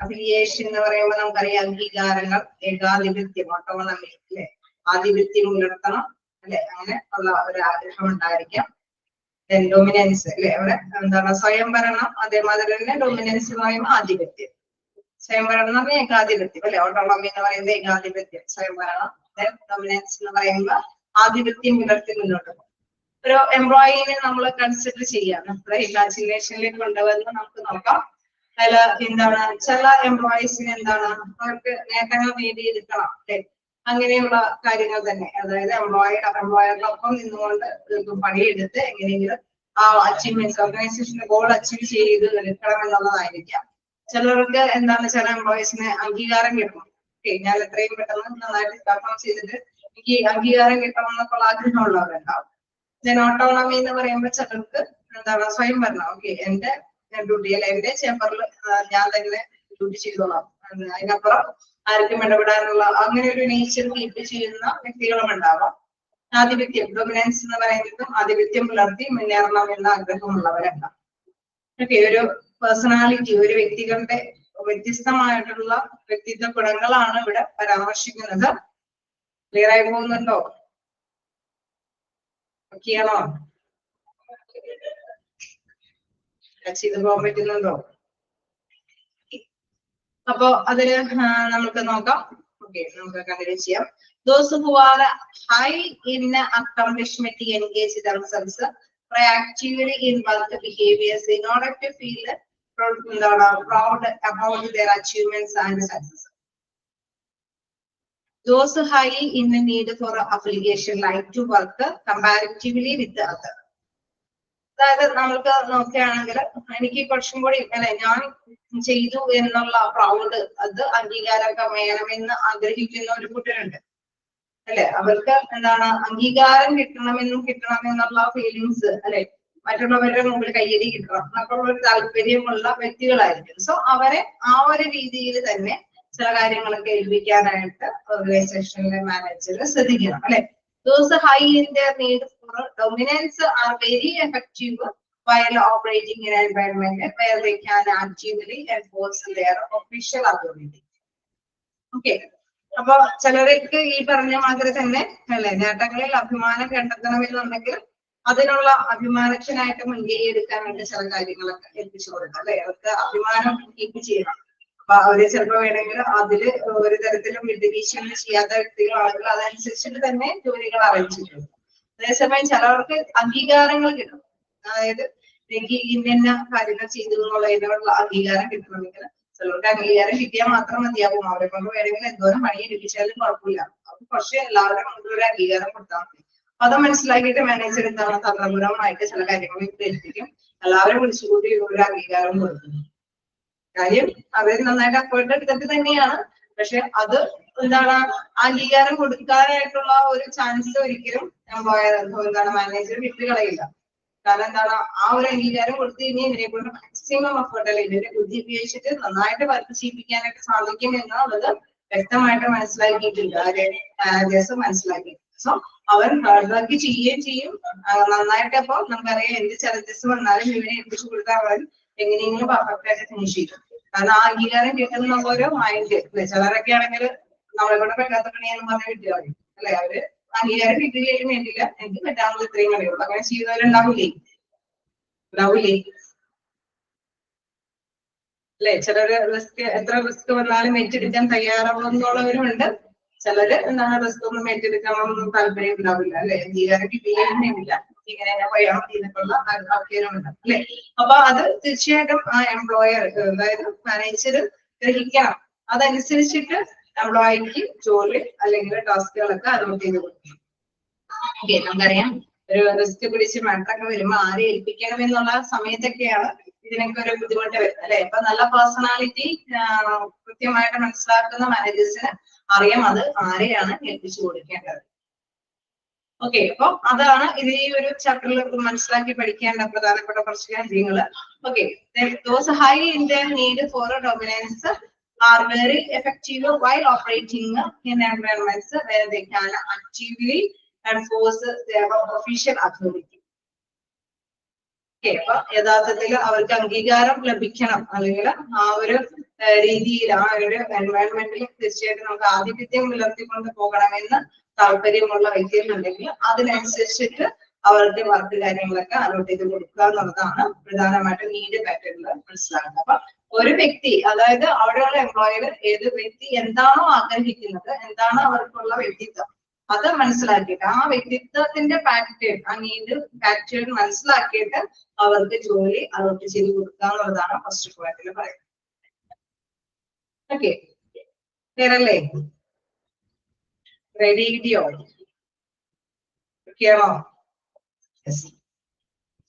അഫിലിയേഷൻ എന്ന് പറയുമ്പോൾ നമുക്കറിയാം അംഗീകാരങ്ങൾ, ഏകാധിപത്യം, ഓട്ടോണമി അല്ലെ, ആധിപത്യം പുലർത്തണം അല്ലെ, അങ്ങനെ ഉള്ള ഒരു ആഗ്രഹം ഉണ്ടായിരിക്കാം. ഡൊമിനൻസ് അല്ലെ, അവിടെ എന്താണ് സ്വയംഭരണം, അതേമാതിരി തന്നെ ഡൊമിനൻസ് എന്ന് പറയുമ്പോൾ ആധിപത്യം. സ്വയംഭരണം എന്ന് പറഞ്ഞാൽ ഏകാധിപത്യം അല്ലെ, ഓട്ടോണമി എന്ന് പറയുന്നത് ഏകാധിപത്യം, സ്വയംഭരണം. ഡൊമിനൻസ് എന്ന് പറയുമ്പോൾ ആധിപത്യം പുലർത്തി മുന്നോട്ട് പോകും. ഒരു എംപ്ലോയിനെ നമ്മൾ കൺസിഡർ ചെയ്യാം, നമ്മുടെ ഇമാജിനേഷനിലേക്ക് കൊണ്ടുവന്ന് നമുക്ക് നോക്കാം. അതിൽ എന്താണ് ചില എംപ്ലോയീസിന് എന്താണ് അവർക്ക് നേട്ടങ്ങൾ നേടിയെടുക്കണം അല്ലെ, അങ്ങനെയുള്ള കാര്യങ്ങൾ തന്നെ. അതായത് എംപ്ലോയറിനൊപ്പം നിന്നുകൊണ്ട് പണിയെടുത്ത് എങ്ങനെയെങ്കിലും ആ അച്ചീവ്മെന്റ്സ്, ഓർഗനൈസേഷന്റെ ഗോൾ അച്ചീവ് ചെയ്ത് എടുക്കണം എന്നുള്ളതായിരിക്കാം. ചിലർക്ക് എന്താണ് ചില എംപ്ലോയീസിന് അംഗീകാരം കിട്ടണം. ഞാൻ എത്രയും പെട്ടെന്ന് നന്നായിട്ട് പെർഫോം ചെയ്തിട്ട് എനിക്ക് അംഗീകാരം കിട്ടണം എന്നൊക്കെയുള്ള ആഗ്രഹമുള്ളവരുണ്ടാവും. ദെൻ ഓട്ടോണമി എന്ന് പറയുമ്പോൾ ചിലർക്ക് എന്താണ് സ്വയംഭരണം. ഓക്കെ, എന്റെ ഡ്യൂട്ടി അല്ലെ എന്റെ ചേംബറിൽ ഞാൻ തന്നെ ഡ്യൂട്ടി ചെയ്തോളാം, അതിനപ്പുറം ആർക്കും ഇടപെടാനുള്ള അങ്ങനെ ഒരു നേച്ചർ കീപ്പ് ചെയ്യുന്ന വ്യക്തികളും ഉണ്ടാവാം. ആധിപത്യം, ഡൊമിനൻസ് എന്ന് പറയുന്നതും ആധിപത്യം പുലർത്തി മുന്നേറണം എന്ന ആഗ്രഹമുള്ളവരുണ്ടാവും. ഓക്കെ, ഒരു പേഴ്സണാലിറ്റി, ഒരു വ്യക്തികളുടെ വ്യത്യസ്തമായിട്ടുള്ള വ്യക്തിത്വ ഗുണങ്ങളാണ് ഇവിടെ പരാമർശിക്കുന്നത്. ക്ലിയർ ആയി പോകുന്നുണ്ടോ? ഓക്കെയാണോ? ചെയ്ത് പോകാൻ പറ്റുന്നുണ്ടോ? അപ്പോ അതില് നമുക്ക് നോക്കാം. ഓക്കെ, നമുക്ക് കണ്ടിന്യൂ ചെയ്യാം. Those who are high in accomplishment engage themselves proactively in work behaviors in order to feel എന്താണ് proud about their achievements and success. Those highly in the need for application like to work comparatively with the other. അതായത് നമ്മൾക്ക് നോക്കുകയാണെങ്കിൽ എനിക്ക് കുറച്ചും കൂടി അല്ലെ ഞാൻ ചെയ്തു എന്നുള്ള പ്രൗഡ് അത് അംഗീകാരമൊക്കെ വേണമെന്ന് ആഗ്രഹിക്കുന്ന ഒരു കൂട്ടരുണ്ട് അല്ലെ. അവർക്ക് എന്താണ് അംഗീകാരം കിട്ടണമെന്നുള്ള ഫീലിങ്സ് അല്ലെ, മറ്റുള്ളവരുടെ മുമ്പിൽ കയ്യടി കിട്ടണം എന്നൊക്കെയുള്ള ഒരു താല്പര്യമുള്ള വ്യക്തികളായിരിക്കും. സോ അവരെ ആ ഒരു രീതിയിൽ തന്നെ ചില കാര്യങ്ങളൊക്കെ ഏൽപ്പിക്കാനായിട്ട് ഓർഗനൈസേഷനിലെ മാനേജർ ശ്രദ്ധിക്കണം അല്ലെ. Those high in their need for dominance are very effective while operating in an environment where they can actively enforce their official authority. Okay. അപ്പൊ ചിലർക്ക് ഈ പറഞ്ഞ മാതിരി തന്നെ അല്ലെ നേട്ടങ്ങളിൽ അഭിമാനം കണ്ടെത്തണമെന്നുണ്ടെങ്കിൽ അതിനുള്ള അഭിമാനത്തിനായിട്ട് മുൻകൈ എടുക്കാൻ വേണ്ടി ചില കാര്യങ്ങളൊക്കെ ഏൽപ്പിച്ചു കൊടുക്കാം അല്ലെ. അവർക്ക് അഭിമാനം കീപ്പ് ചെയ്യണം. അപ്പൊ അവര് ചിലപ്പോ വേണമെങ്കിൽ അതില് ഒരു തരത്തിലും വിട്ടുവീഴ്ചകൾ ചെയ്യാത്ത വ്യക്തികളാണെങ്കിൽ അതനുസരിച്ചിട്ട് തന്നെ ജോലികൾ അറിയിച്ചിട്ടുണ്ട്. അതേസമയം ചിലവർക്ക് അംഗീകാരങ്ങൾ കിട്ടും. അതായത് എനിക്ക് ഇന്ന കാര്യങ്ങൾ ചെയ്തു എന്നുള്ളതിനുള്ള അംഗീകാരം കിട്ടണമെങ്കിൽ ചിലർക്ക് അംഗീകാരം കിട്ടിയാൽ മാത്രം മതിയാകും. അവരെ കൊണ്ട് വേണമെങ്കിൽ എന്തോരം പണി എടുപ്പിച്ചാലും കുഴപ്പമില്ല. അപ്പൊ പക്ഷെ എല്ലാവരുടെ മുന്നിൽ ഒരു അംഗീകാരം കൊടുത്താൽ മതി. അത് മനസ്സിലാക്കിയിട്ട് മാനേജർ എന്താണ് തന്ത്രപരമായിട്ട് ചില കാര്യങ്ങൾ ഏൽപ്പിക്കും. എല്ലാവരും വിളിച്ചുകൂടി ഒരു അംഗീകാരം കൊടുക്കുന്നു. കാര്യം അവർ നന്നായിട്ട് എഫേർട്ട് എടുത്തിട്ട് തന്നെയാണ്. പക്ഷെ അത് എന്താണ് അംഗീകാരം കൊടുക്കാനായിട്ടുള്ള ഒരു ചാൻസ് ഒരിക്കലും എന്താണ് മാനേജർ വിട്ടുകളയില്ല. കാരണം എന്താണ് ആ ഒരു അംഗീകാരം കൊടുത്തു കഴിഞ്ഞാൽ ഇതിനെ കൊണ്ട് മാക്സിമം എഫേർട്ട് അല്ലെ ഇതിന്റെ ബുദ്ധി ഉപയോഗിച്ചിട്ട് നന്നായിട്ട് വർക്ക് ചെയ്യിപ്പിക്കാനായിട്ട് സാധിക്കും എന്നുള്ളത് വ്യക്തമായിട്ട് മനസ്സിലാക്കിയിട്ടുണ്ട്. മാനേജേഴ്സ് മനസ്സിലാക്കി. സോ അവർ ഹാർഡ് വർക്ക് ചെയ്യുകയും ചെയ്യും നന്നായിട്ട്. അപ്പൊ നമുക്കറിയാം എന്ത് ചലഞ്ചസ് വന്നാലും ഇവരെ ഏൽപ്പിച്ചു കൊടുത്താൽ അവർ എങ്ങനെയെങ്കിലും പെർഫെക്റ്റ് ആയിട്ട് ഫിനിഷ് ചെയ്യും. കാരണം ആ അംഗീകാരം കിട്ടുന്ന ഒരു മൈൻഡ് അല്ലെ. ചിലരൊക്കെ ആണെങ്കിൽ നമ്മളെ കൊണ്ട് പറ്റാത്ത പണിയാന്ന് പറഞ്ഞ് കിട്ടിയാൽ മതി അല്ലെ. അവര് അംഗീകാരം കിട്ടുകയും വേണ്ടില്ല, എനിക്ക് പറ്റാവുന്നത് ഇത്രയും കളിയുള്ളൂ. അങ്ങനെ ചെയ്യുന്നവരുണ്ടാവില്ലേ അല്ലെ. ചിലര് എത്ര റിസ്ക് വന്നാലും ഏറ്റെടുക്കാൻ തയ്യാറാവുന്നുള്ളവരുണ്ട്. ചിലര് എന്താണ് റിസ്ക് ഒന്നും ഏറ്റെടുക്കാനൊന്നും താല്പര്യം ഉണ്ടാവില്ല അല്ലെ. അംഗീകാരം കിട്ടുകയും വേണ്ടില്ല, ഇങ്ങനെ തന്നെ പോയാൽ മതിയെന്നുള്ള ആൾക്കാരുണ്ട് അല്ലെ. അപ്പൊ അത് തീർച്ചയായിട്ടും ആ എംപ്ലോയർ അതായത് മാനേജർ ഗ്രഹിക്കണം. അതനുസരിച്ചിട്ട് എംപ്ലോയിക്ക് ജോലി അല്ലെങ്കിൽ ടാസ്കുകളൊക്കെ അലോട്ട് ചെയ്ത് കൊടുക്കണം. ഓക്കെ. നമുക്കറിയാം ഒരു റിസ്ക് പിടിച്ച് മാറ്റൊക്കെ വരുമ്പോ ആരെ ഏൽപ്പിക്കണം എന്നുള്ള സമയത്തൊക്കെയാണ് ഇതിനൊക്കെ ഒരു ബുദ്ധിമുട്ട് വരുന്നത് അല്ലെ. ഇപ്പൊ നല്ല പേഴ്സണാലിറ്റി കൃത്യമായിട്ട് മനസ്സിലാക്കുന്ന മാനേജേഴ്സിന് അറിയാം അത് ആരെയാണ് ഏൽപ്പിച്ചു കൊടുക്കേണ്ടത്. ഓക്കെ. അപ്പൊ അതാണ് ഇത് ഈ ഒരു ചാപ്റ്ററിൽ മനസ്സിലാക്കി പഠിക്കേണ്ട പ്രധാനപ്പെട്ട കുറച്ച് കാര്യങ്ങള്. Okay. Those high in their need for dominance are very effective while operating in environments where they can actively enforce their official authority. Okay. അപ്പൊ യഥാർത്ഥത്തിൽ അവർക്ക് അംഗീകാരം ലഭിക്കണം അല്ലെങ്കിൽ ആ ഒരു രീതിയിൽ ആ ഒരു എൻവയൺമെന്റിൽ തീർച്ചയായിട്ടും നമുക്ക് ആധിപത്യം പുലർത്തിക്കൊണ്ട് പോകണമെന്ന് താല്പര്യമുള്ള വ്യക്തികളുണ്ടെങ്കിൽ അതിനനുസരിച്ചിട്ട് അവരുടെ വർക്ക് കാര്യങ്ങളൊക്കെ അലോട്ട് ചെയ്ത് കൊടുക്കുക എന്നുള്ളതാണ് പ്രധാനമായിട്ടും നീഡ് പാറ്റേണിൽ മനസ്സിലാക്കുന്നത്. അപ്പൊ ഒരു വ്യക്തി അതായത് അവിടെയുള്ള എംപ്ലോയർ ഏത് വ്യക്തി എന്താണോ ആഗ്രഹിക്കുന്നത്, എന്താണോ അവർക്കുള്ള വ്യക്തിത്വം, അത് മനസ്സിലാക്കിയിട്ട് ആ വ്യക്തിത്വത്തിന്റെ പാറ്റേൺ ആ നീഡ് പാറ്റേൺ മനസ്സിലാക്കിയിട്ട് അവർക്ക് ജോലി അലോട്ട് ചെയ്ത് കൊടുക്കുക എന്നുള്ളതാണ് ഫസ്റ്റ് പോയിന്റിൽ പറയുന്നത്. ഓക്കെ. ക്ലിയർ അല്ലേ? റെഡി കിട്ടിയോ? ഓക്കെയാണോ?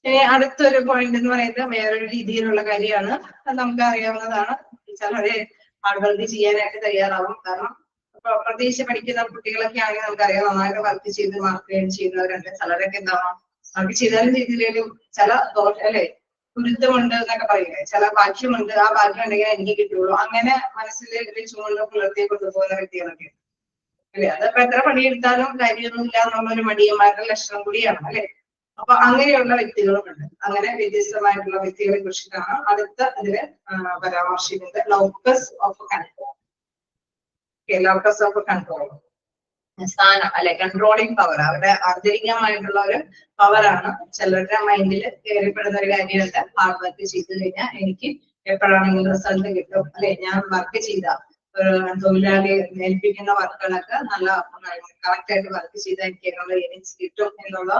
ഇനി അടുത്തൊരു പോയിന്റ് എന്ന് പറയുന്നത് വേറൊരു രീതിയിലുള്ള കാര്യമാണ്. അത് നമുക്ക് അറിയാവുന്നതാണ്. ചിലരെ ഹാർഡ് വർക്ക് ചെയ്യാനായിട്ട് തയ്യാറാവും. കാരണം പ്രത്യേകിച്ച് പഠിക്കുന്ന കുട്ടികളൊക്കെ ആണെങ്കിൽ നമുക്കറിയാം നന്നായിട്ട് വർക്ക് ചെയ്ത് മാർക്ക് ചെയ്യുന്നവരുണ്ട്. ചിലരൊക്കെ എന്താണ് വർക്ക് ചെയ്താലും ചെയ്തില്ലേലും ചില അല്ലെ ഗുരുത്വമുണ്ട് എന്നൊക്കെ പറയില്ലേ, ചില ഭാഗ്യമുണ്ട്, ആ ഭാഗ്യം ഉണ്ടെങ്കിൽ എനിക്ക് കിട്ടുള്ളൂ, അങ്ങനെ മനസ്സിൽ വെച്ചുകൊണ്ട് പുലർത്തി കൊണ്ടുപോകുന്ന വ്യക്തികളൊക്കെ അല്ലെ. അതപ്പോ എത്ര പണിയെടുത്താലും കാര്യമൊന്നുമില്ല എന്നുള്ളൊരു മടിയന്മാരുടെ ലക്ഷണം കൂടിയാണ് അല്ലെ. അപ്പൊ അങ്ങനെയുള്ള വ്യക്തികളുമുണ്ട്. അങ്ങനെ വ്യത്യസ്തമായിട്ടുള്ള വ്യക്തികളെ കുറിച്ചിട്ടാണ് അടുത്ത ഇതില് പരാമർശിക്കുന്നത്. Locus of control. Locus of control സ്ഥാനം അല്ലെ, കൺട്രോളിങ് പവർ, അവരുടെ ആന്തരികമായിട്ടുള്ള ഒരു പവറാണ്. ചിലരുടെ മൈൻഡിൽ കയറിപ്പെടുന്ന ഒരു കാര്യമുണ്ട്. ഹാർഡ് വർക്ക് ചെയ്ത് കഴിഞ്ഞാൽ എനിക്ക് എപ്പോഴാണെങ്കിലും റിസൾട്ട് കിട്ടും അല്ലെ. ഞാൻ വർക്ക് ചെയ്ത തൊഴിലാളി ഏൽപ്പിക്കുന്ന വർക്കുകളൊക്കെ നല്ല കറക്റ്റ് ആയിട്ട് വർക്ക് ചെയ്താൽ എനിക്ക് ഏർണിങ്സ് കിട്ടും എന്നുള്ള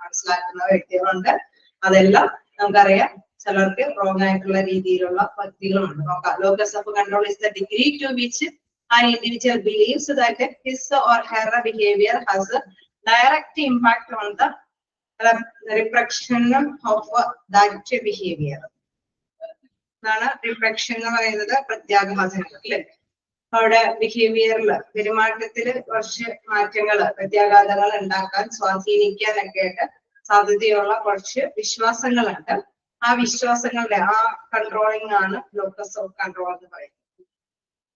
മനസ്സിലാക്കുന്ന വ്യക്തികളുണ്ട്. അതെല്ലാം നമുക്കറിയാം ചിലർക്ക് റോങ് ആയിട്ടുള്ള രീതിയിലുള്ള വ്യക്തികളുമുണ്ട്. നോക്കാം. Locus of control is the degree to which an individual believes that his or her behavior has a direct impact on the reproduction of that behavior. അതാണ് റിഫ്ലക്ഷൻ എന്ന് പറയുന്നത്, പ്രത്യാഘാതങ്ങൾ അല്ലെ. അവിടെ ബിഹേവിയറിൽ പെരുമാറ്റത്തില് കുറച്ച് മാറ്റങ്ങള് പ്രത്യാഘാതങ്ങൾ ഉണ്ടാക്കാൻ സ്വാധീനിക്കാനൊക്കെ ആയിട്ട് സാധ്യതയുള്ള കുറച്ച് വിശ്വാസങ്ങളുണ്ട്. ആ വിശ്വാസങ്ങളുടെ ആ കൺട്രോളിംഗ് ആണ് ലോക്കസ് ഓഫ് കൺട്രോൾ എന്ന് പറയുന്നത്.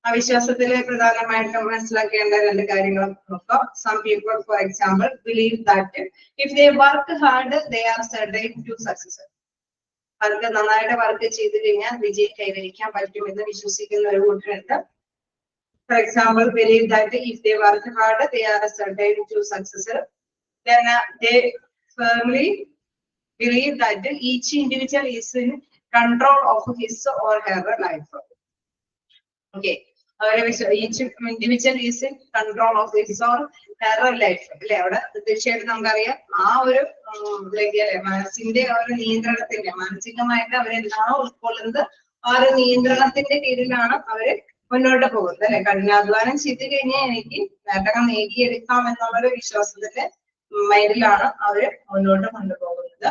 ആ വിശ്വാസത്തില് പ്രധാനമായിട്ടും മനസ്സിലാക്കേണ്ട രണ്ട് കാര്യങ്ങൾ നോക്കാം. Some people, for example, believe that if they work hard, they are certain to success. അവർക്ക് നന്നായിട്ട് വർക്ക് ചെയ്ത് കഴിഞ്ഞാൽ വിജയം കൈവരിക്കാൻ പറ്റുമെന്ന് വിശ്വസിക്കുന്ന ഒരു കൂട്ടരുണ്ട്. For example, believe that if they work hard, they are certain to success. Then they firmly believe that each individual is in control of his or her life. Okay. Each individual is in control of his or her life. അല്ലെ, അവിടെ തീർച്ചയായിട്ടും നമുക്കറിയാം ആ ഒരു മനസ്സിന്റെ ആ ഒരു നിയന്ത്രണത്തിന്റെ, മാനസികമായിട്ട് അവരെന്താണോ ഉൾക്കൊള്ളുന്നത് ആ ഒരു നിയന്ത്രണത്തിന്റെ കീഴിലാണ് അവര് മുന്നോട്ട് പോകുന്നത് അല്ലെ. കഠിനാധ്വാനം ചെയ്ത് കഴിഞ്ഞാൽ എനിക്ക് നേട്ടങ്ങൾ നേടിയെടുക്കാം എന്നുള്ളൊരു വിശ്വാസത്തിന്റെ മൈൻഡിലാണ് അവര് മുന്നോട്ട് കൊണ്ടുപോകുന്നത്.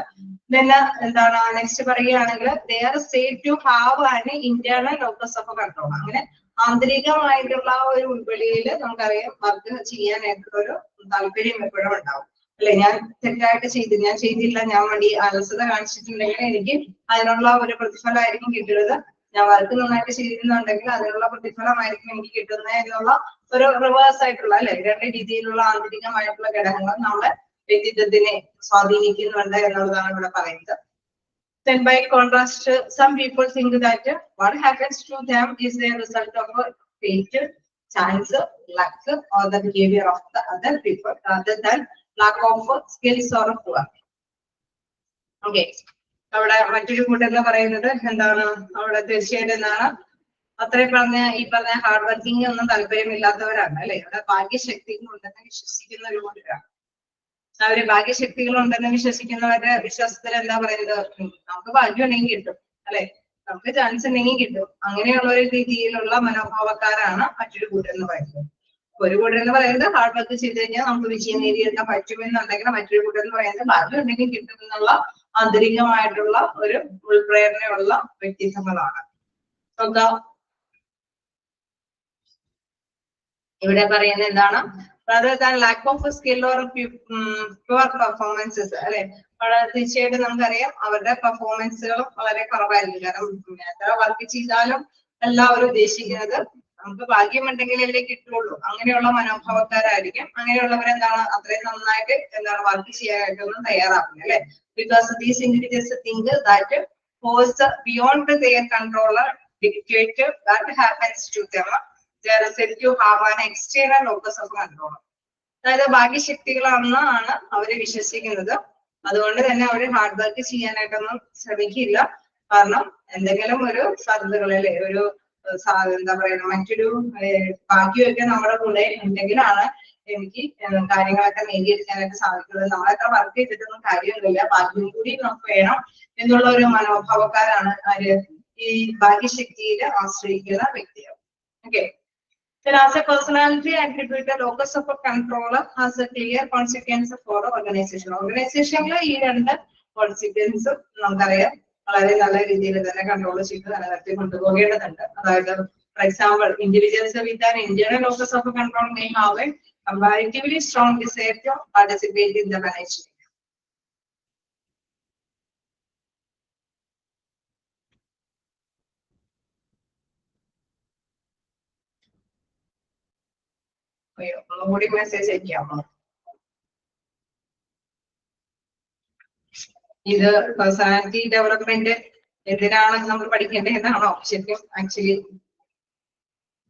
പിന്നെ എന്താണ് നെക്സ്റ്റ് പറയുകയാണെങ്കിൽ they are said to have an internal locus of control. അങ്ങനെ ആന്തരികമായിട്ടുള്ള ഒരു ഉൾവിളിയിൽ നമുക്കറിയാം വർക്ക് ചെയ്യാനായിട്ടുള്ള ഒരു താല്പര്യം എപ്പോഴും ഉണ്ടാവും അല്ലെ. ഞാൻ തെറ്റായിട്ട് ഞാൻ ചെയ്തില്ല, ഞാൻ വേണ്ടി അലസത കാണിച്ചിട്ടുണ്ടെങ്കിൽ എനിക്ക് അതിനുള്ള ഒരു പ്രതിഫലമായിരിക്കും കിട്ടുന്നത്. ഞാൻ വർക്ക് നന്നായിട്ട് ചെയ്തിരുന്നുണ്ടെങ്കിൽ അതിനുള്ള പ്രതിഫലമായിരിക്കും എനിക്ക് കിട്ടുന്നത് എന്നുള്ള ഒരു റിവേഴ്സ് ആയിട്ടുള്ള അല്ലെ രണ്ട് രീതിയിലുള്ള ആന്തരികമായിട്ടുള്ള ഘടകങ്ങൾ നമ്മളെ വ്യക്തിത്വത്തിനെ സ്വാധീനിക്കുന്നുണ്ട് എന്നുള്ളതാണ് ഇവിടെ പറയുന്നത്. Then by contrast, some people think that what happens to them is a result of fate, chance, luck, or the behavior of the other people rather than lack of skills or work. Okay. അവിടെ മറ്റൊരു കൂട്ടം പറയുന്നത് എന്താണ്, അവിടെ തീർച്ചയായിട്ടും എന്താണ് ഈ പറഞ്ഞ ഹാർഡ് വർക്കിംഗ് ഒന്നും താല്പര്യമില്ലാത്തവരാണ് അല്ലെ. അവിടെ ഭാഗ്യശക്തികൾ ഉണ്ടെന്ന് വിശ്വസിക്കുന്ന ഒരു കൂട്ടരാണ്. അവര് ഭാഗ്യശക്തികൾ ഉണ്ടെന്ന് വിശ്വസിക്കുന്നവരുടെ വിശ്വാസത്തിൽ എന്താ പറയുന്നത്, നമുക്ക് ഭാഗ്യം ഉണ്ടെങ്കിൽ കിട്ടും അല്ലെ, നമുക്ക് ചാൻസ് ഉണ്ടെങ്കിൽ കിട്ടും. അങ്ങനെയുള്ള ഒരു രീതിയിലുള്ള മനോഭാവക്കാരാണ് മറ്റൊരു കൂട്ടർ എന്ന് പറയുന്നത്. ഒരു കൂട്ടർ എന്ന് പറയുന്നത് ഹാർഡ് വർക്ക് ചെയ്ത് കഴിഞ്ഞാൽ നമുക്ക് വിജയം നേടിയെടുക്കാൻ പറ്റുമെന്നുണ്ടെങ്കിൽ മറ്റൊരു കൂട്ടർ എന്ന് പറയുന്നത് ഭാഗ്യം ഉണ്ടെങ്കിൽ കിട്ടും എന്നുള്ള ആന്തരികമായിട്ടുള്ള ഒരു ഉൾപ്രേരണയുള്ള വ്യക്തിത്വങ്ങളാണ്. ഇവിടെ പറയുന്നത് എന്താണ്, rather than lack of skill or poor performances അല്ലെ. തീർച്ചയായിട്ടും നമുക്കറിയാം അവരുടെ പെർഫോമൻസുകളും വളരെ കുറവായിരിക്കും. കാരണം എത്ര വർക്ക് ചെയ്താലും എല്ലാവരും ഉദ്ദേശിക്കുന്നത് നമുക്ക് ഭാഗ്യമുണ്ടെങ്കിലല്ലേ കിട്ടുള്ളൂ. അങ്ങനെയുള്ള മനോഭാവക്കാരായിരിക്കും. അങ്ങനെയുള്ളവരെന്താണ് അത്രയും നന്നായിട്ട് എന്താണ് വർക്ക് ചെയ്യാനായിട്ടൊന്നും തയ്യാറാവില്ല അല്ലെ. Because these individuals think that force beyond their control dictate that happens to them. They are said to have an external locus of control. അതായത് ഭാഗ്യശക്തികളാണെന്നാണ് അവര് വിശ്വസിക്കുന്നത്. അതുകൊണ്ട് തന്നെ അവര് ഹാർഡ് വർക്ക് ചെയ്യാനായിട്ടൊന്നും ശ്രമിക്കില്ല. കാരണം എന്തെങ്കിലും ഒരു സാധ്യതകളിലെ ഒരു എന്താ പറയുക മറ്റൊരു ഭാഗ്യമൊക്കെ നമ്മുടെ കൂടെ ഉണ്ടെങ്കിലാണ് എനിക്ക് കാര്യങ്ങളൊക്കെ നേടിയെടുക്കാനായിട്ട് സാധിക്കുന്നത്. നമ്മളെത്ര വർക്ക് ചെയ്തിട്ടൊന്നും കാര്യമൊന്നുമില്ല, ഭാഗ്യം കൂടി നമുക്ക് വേണം എന്നുള്ള ഒരു മനോഭാവക്കാരാണ് ആര്, ഈ ഭാഗ്യശക്തിയിൽ ആശ്രയിക്കുന്ന വ്യക്തികൾ. Okay. Then as a personality attribute, the locus of a controller has a clear consequence for the organization. Organizationൽ ഈ രണ്ട് കോൺസിക്വൻസ് നമുക്കറിയാം വളരെ നല്ല രീതിയിൽ തന്നെ കൺട്രോൾ ചെയ്ത് നിലനിർത്തി കൊണ്ടുപോകേണ്ടതുണ്ട്. അതായത് for example individuals with an internal locus of control may have a comparatively strong desire to participate in the management. ഒന്നുകൂടി മെസ്സേജ് അയക്കാമോ? ഇത് പേഴ്സണാലിറ്റി ഡെവലപ്മെന്റ് എന്തിനാണ് നമ്മൾ പഠിക്കേണ്ടത് എന്നാണോ ശരിക്കും? ആക്ച്വലി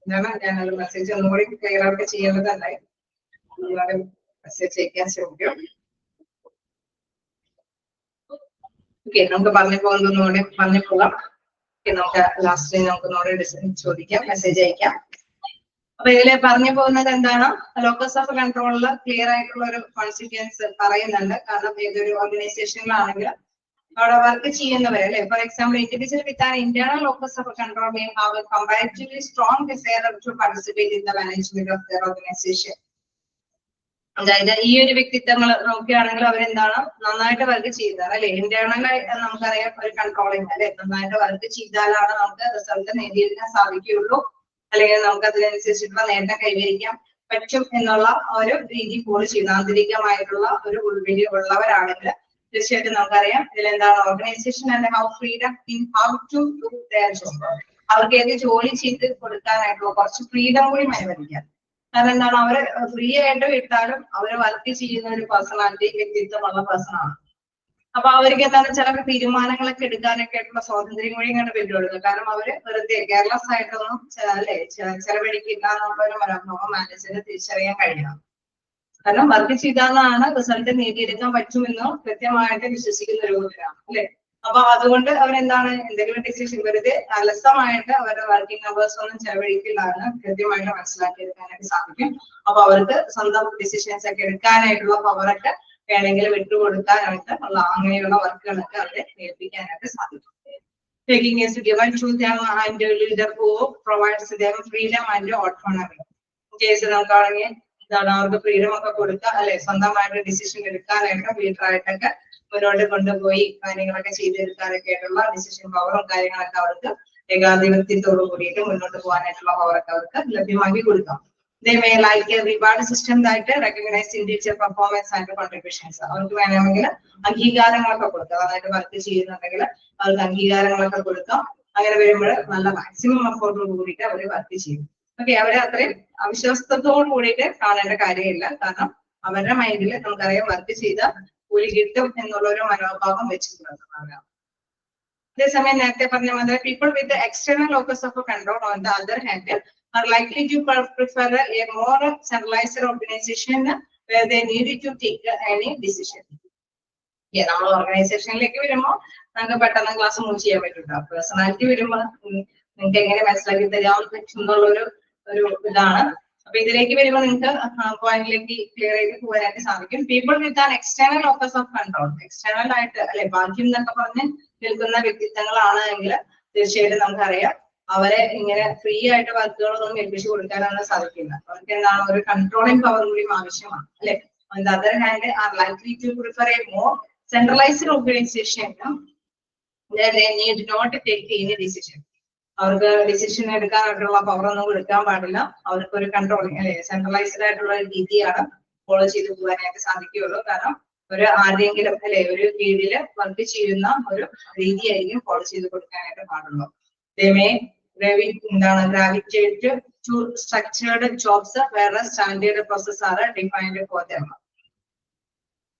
എന്താണ് ഞാനൊരു മെസ്സേജ് ഒന്നുകൂടി ക്ലിയർ ആയിട്ട് ചെയ്യേണ്ടതല്ലേ. മെസ്സേജ് അയക്കാൻ ശ്രമിക്കും. ഓക്കെ, നമുക്ക് പറഞ്ഞു പോകുന്നൊന്നുകൂടി പറഞ്ഞു പോകാം. നമുക്ക് ലാസ്റ്റ് നമുക്കൊന്നുകൂടി ചോദിക്കാം, മെസ്സേജ് അയക്കാം. അപ്പൊ ഇതില് പറഞ്ഞു പോകുന്നത് എന്താണ്, ലോക്കസ് ഓഫ് കൺട്രോളില് ക്ലിയർ ആയിട്ടുള്ള ഒരു കോൺസിക്വൻസ് പറയുന്നുണ്ട്. കാരണം ഏതൊരു ഓർഗനൈസേഷനിലാണെങ്കിൽ അവിടെ വർക്ക് ചെയ്യുന്നവർ അല്ലെ. For example, individual with an internal locus of control may have a comparatively strong desire to participate in the management of their organization. അതായത് ഈ ഒരു വ്യക്തിത്വങ്ങൾ നോക്കുകയാണെങ്കിൽ അവരെന്താണ് നന്നായിട്ട് വർക്ക് ചെയ്താൽ അല്ലെ, ഇന്റേണൽ നമുക്കറിയാം ഒരു കൺട്രോളിങ് അല്ലെ, നന്നായിട്ട് വർക്ക് ചെയ്താലാണ് നമുക്ക് റിസൾട്ട് നേടിയെടുക്കാൻ സാധിക്കുകയുള്ളൂ, അല്ലെങ്കിൽ നമുക്ക് അതിനനുസരിച്ചിട്ടുള്ള നേട്ടം കൈവരിക്കാൻ പറ്റും എന്നുള്ള ഒരു രീതി ഫോളോ ചെയ്യുന്ന ആന്തരികമായിട്ടുള്ള ഒരു ഉൾവിളി ഉള്ളവരാണെങ്കിൽ തീർച്ചയായിട്ടും നമുക്കറിയാം ഇതിലെന്താണ് organisation and how freedom in how to do their job. അവർക്ക് ഏത് ജോലി ചെയ്ത് കൊടുക്കാനായിട്ടുള്ള കുറച്ച് ഫ്രീഡം കൂടി അനുവദിക്കാം. കാരണം എന്താണ്, അവര് ഫ്രീ ആയിട്ട് വിട്ടാലും അവര് വർക്ക് ചെയ്യുന്ന ഒരു പേഴ്സണാലിറ്റി വ്യക്തിത്വമുള്ള പേഴ്സൺ ആണ്. അപ്പൊ അവർക്ക് എന്താണ് ചില തീരുമാനങ്ങളൊക്കെ എടുക്കാനൊക്കെ ആയിട്ടുള്ള സ്വാതന്ത്ര്യം കൂടി ഇങ്ങനെ വെല്ലുവിളിക്കുന്നത്. കാരണം അവര് വെറുതെ കെയർലെസ് ആയിട്ടൊന്നും അല്ലെ ചെലവഴിക്കില്ല എന്നുള്ള ഒരു മനോഭാവം മാനേജറിന് തിരിച്ചറിയാൻ കഴിയണം. കാരണം വർക്ക് ചെയ്താലാണ് റിസൾട്ട് നേടിയെടുക്കാൻ പറ്റുമെന്ന് കൃത്യമായിട്ട് വിശ്വസിക്കുന്ന ഒരു കൂട്ടരാണ് അല്ലെ. അപ്പൊ അതുകൊണ്ട് അവരെന്താണ് എന്തെങ്കിലും ഡിസിഷൻ വെറുതെ അലസമായിട്ട് അവരുടെ വർക്കിംഗ് അവേഴ്സ് ഒന്നും ചെലവഴിക്കില്ല എന്ന് കൃത്യമായിട്ട് മനസ്സിലാക്കിയെടുക്കാനായിട്ട് സാധിക്കും. അപ്പൊ അവർക്ക് സ്വന്തം ഡിസിഷൻസ് ഒക്കെ എടുക്കാനായിട്ടുള്ള പവറൊക്കെ വേണമെങ്കിൽ വിട്ടുകൊടുക്കാനായിട്ട് ഉള്ള അങ്ങനെയുള്ള വർക്കുകളൊക്കെ അവരെ ഏൽപ്പിക്കാനായിട്ട് സാധിക്കും. Taking is given to them and a leader who provides them freedom and autonomy. Case നോക്കുകയാണെങ്കിൽ ഇതാണ് അവർക്ക് ഫ്രീഡം ഒക്കെ കൊടുക്കുക അല്ലെ, സ്വന്തമായിട്ട് ഡിസിഷൻ എടുക്കാനായിട്ട് ലീഡറായിട്ടൊക്കെ മുന്നോട്ട് കൊണ്ടുപോയി കാര്യങ്ങളൊക്കെ ചെയ്തെടുക്കാനൊക്കെ ആയിട്ടുള്ള ഡിസിഷൻ പവറും കാര്യങ്ങളൊക്കെ അവർക്ക് ഏകാധിപത്യത്തോടു കൂടിയിട്ട് മുന്നോട്ട് പോകാനായിട്ടുള്ള പവറൊക്കെ അവർക്ക് ലഭ്യമാക്കി കൊടുക്കാം. They may like a reward system that recognize individual performance and contributions. അവർക്ക് വേണമെങ്കിൽ അംഗീകാരങ്ങളൊക്കെ കൊടുക്കാം, അതായത് വർക്ക് ചെയ്യുന്നുണ്ടെങ്കിൽ അവർക്ക് അംഗീകാരങ്ങളൊക്കെ കൊടുക്കാം. അങ്ങനെ വരുമ്പോൾ നല്ല മാക്സിമം എഫോർട്ടോട് കൂടിയിട്ട് അവർ വർക്ക് ചെയ്യും. ഓക്കെ, അവരെ അത്രയും അവിശ്വാസത്തോട് കൂടിയിട്ട് കാണേണ്ട കാര്യമില്ല. കാരണം അവരുടെ മൈൻഡിൽ നമുക്കറിയാം വർക്ക് ചെയ്ത കൂലി കിട്ടും എന്നുള്ള ഒരു മനോഭാവം വെച്ചിട്ടുണ്ടാകും. അതേസമയം നേരത്തെ പറഞ്ഞ മാതിരി people with the external locus of control on the other hand are likely to prefer a more centralized organization where they need to take any decision. നമ്മൾ ഓർഗനൈസേഷനിലേക്ക് വരുമ്പോൾ നമുക്ക് പെട്ടെന്ന് ക്ലാസ് മൂവ് ചെയ്യാൻ പറ്റും. പേഴ്സണാലിറ്റി വരുമ്പോൾ നിങ്ങൾക്ക് എങ്ങനെ മനസ്സിലാക്കി തരാൻ പറ്റും എന്നുള്ളൊരു ഇതാണ്. അപ്പൊ ഇതിലേക്ക് വരുമ്പോൾ നിങ്ങൾക്ക് പോയിന്റിലേക്ക് ക്ലിയർ ചെയ്ത് പോകാനായിട്ട് സാധിക്കും. People with an external locus of control, external ആയിട്ട് അല്ലെ ഭാഗ്യം എന്നൊക്കെ പറഞ്ഞ് നിൽക്കുന്ന വ്യക്തിത്വങ്ങളാണ് എങ്കിൽ തീർച്ചയായിട്ടും നമുക്കറിയാം അവരെ ഇങ്ങനെ ഫ്രീ ആയിട്ട് വർക്കുകളൊന്നും ഏൽപ്പിച്ചു കൊടുക്കാനൊന്നും സാധിക്കില്ല. അവർക്ക് എന്താണ് ഒരു കൺട്രോളിംഗ് പവർ കൂടി ആവശ്യമാണ് അല്ലെ. On the other hand, are likely to prefer a more centralized organization where they need not take any decision. അവർക്ക് ഡിസിഷൻ എടുക്കാനായിട്ടുള്ള പവർ ഒന്നും കൊടുക്കാൻ പാടില്ല. അവർക്ക് ഒരു കൺട്രോളിംഗ് അല്ലെ സെൻട്രലൈസ്ഡ് ആയിട്ടുള്ള ഒരു രീതിയാണ് ഫോളോ ചെയ്ത് പോകാനായിട്ട് സാധിക്കുകയുള്ളൂ. കാരണം ഒരു ആരെങ്കിലും അല്ലെ ഒരു കീഴില് വർക്ക് ചെയ്യുന്ന ഒരു രീതിയായിരിക്കും ഫോളോ ചെയ്ത് കൊടുക്കാനായിട്ട് പാടുള്ളൂ. ഗ്രാവിറ്റേറ്റ് ടു സ്ട്രക്ചേർഡ് ജോബ്സ് വേറെ സ്റ്റാൻഡേർഡ് പ്രോസസ് ആണ് ഡിഫൈൻഡ് ഫോർ ദം.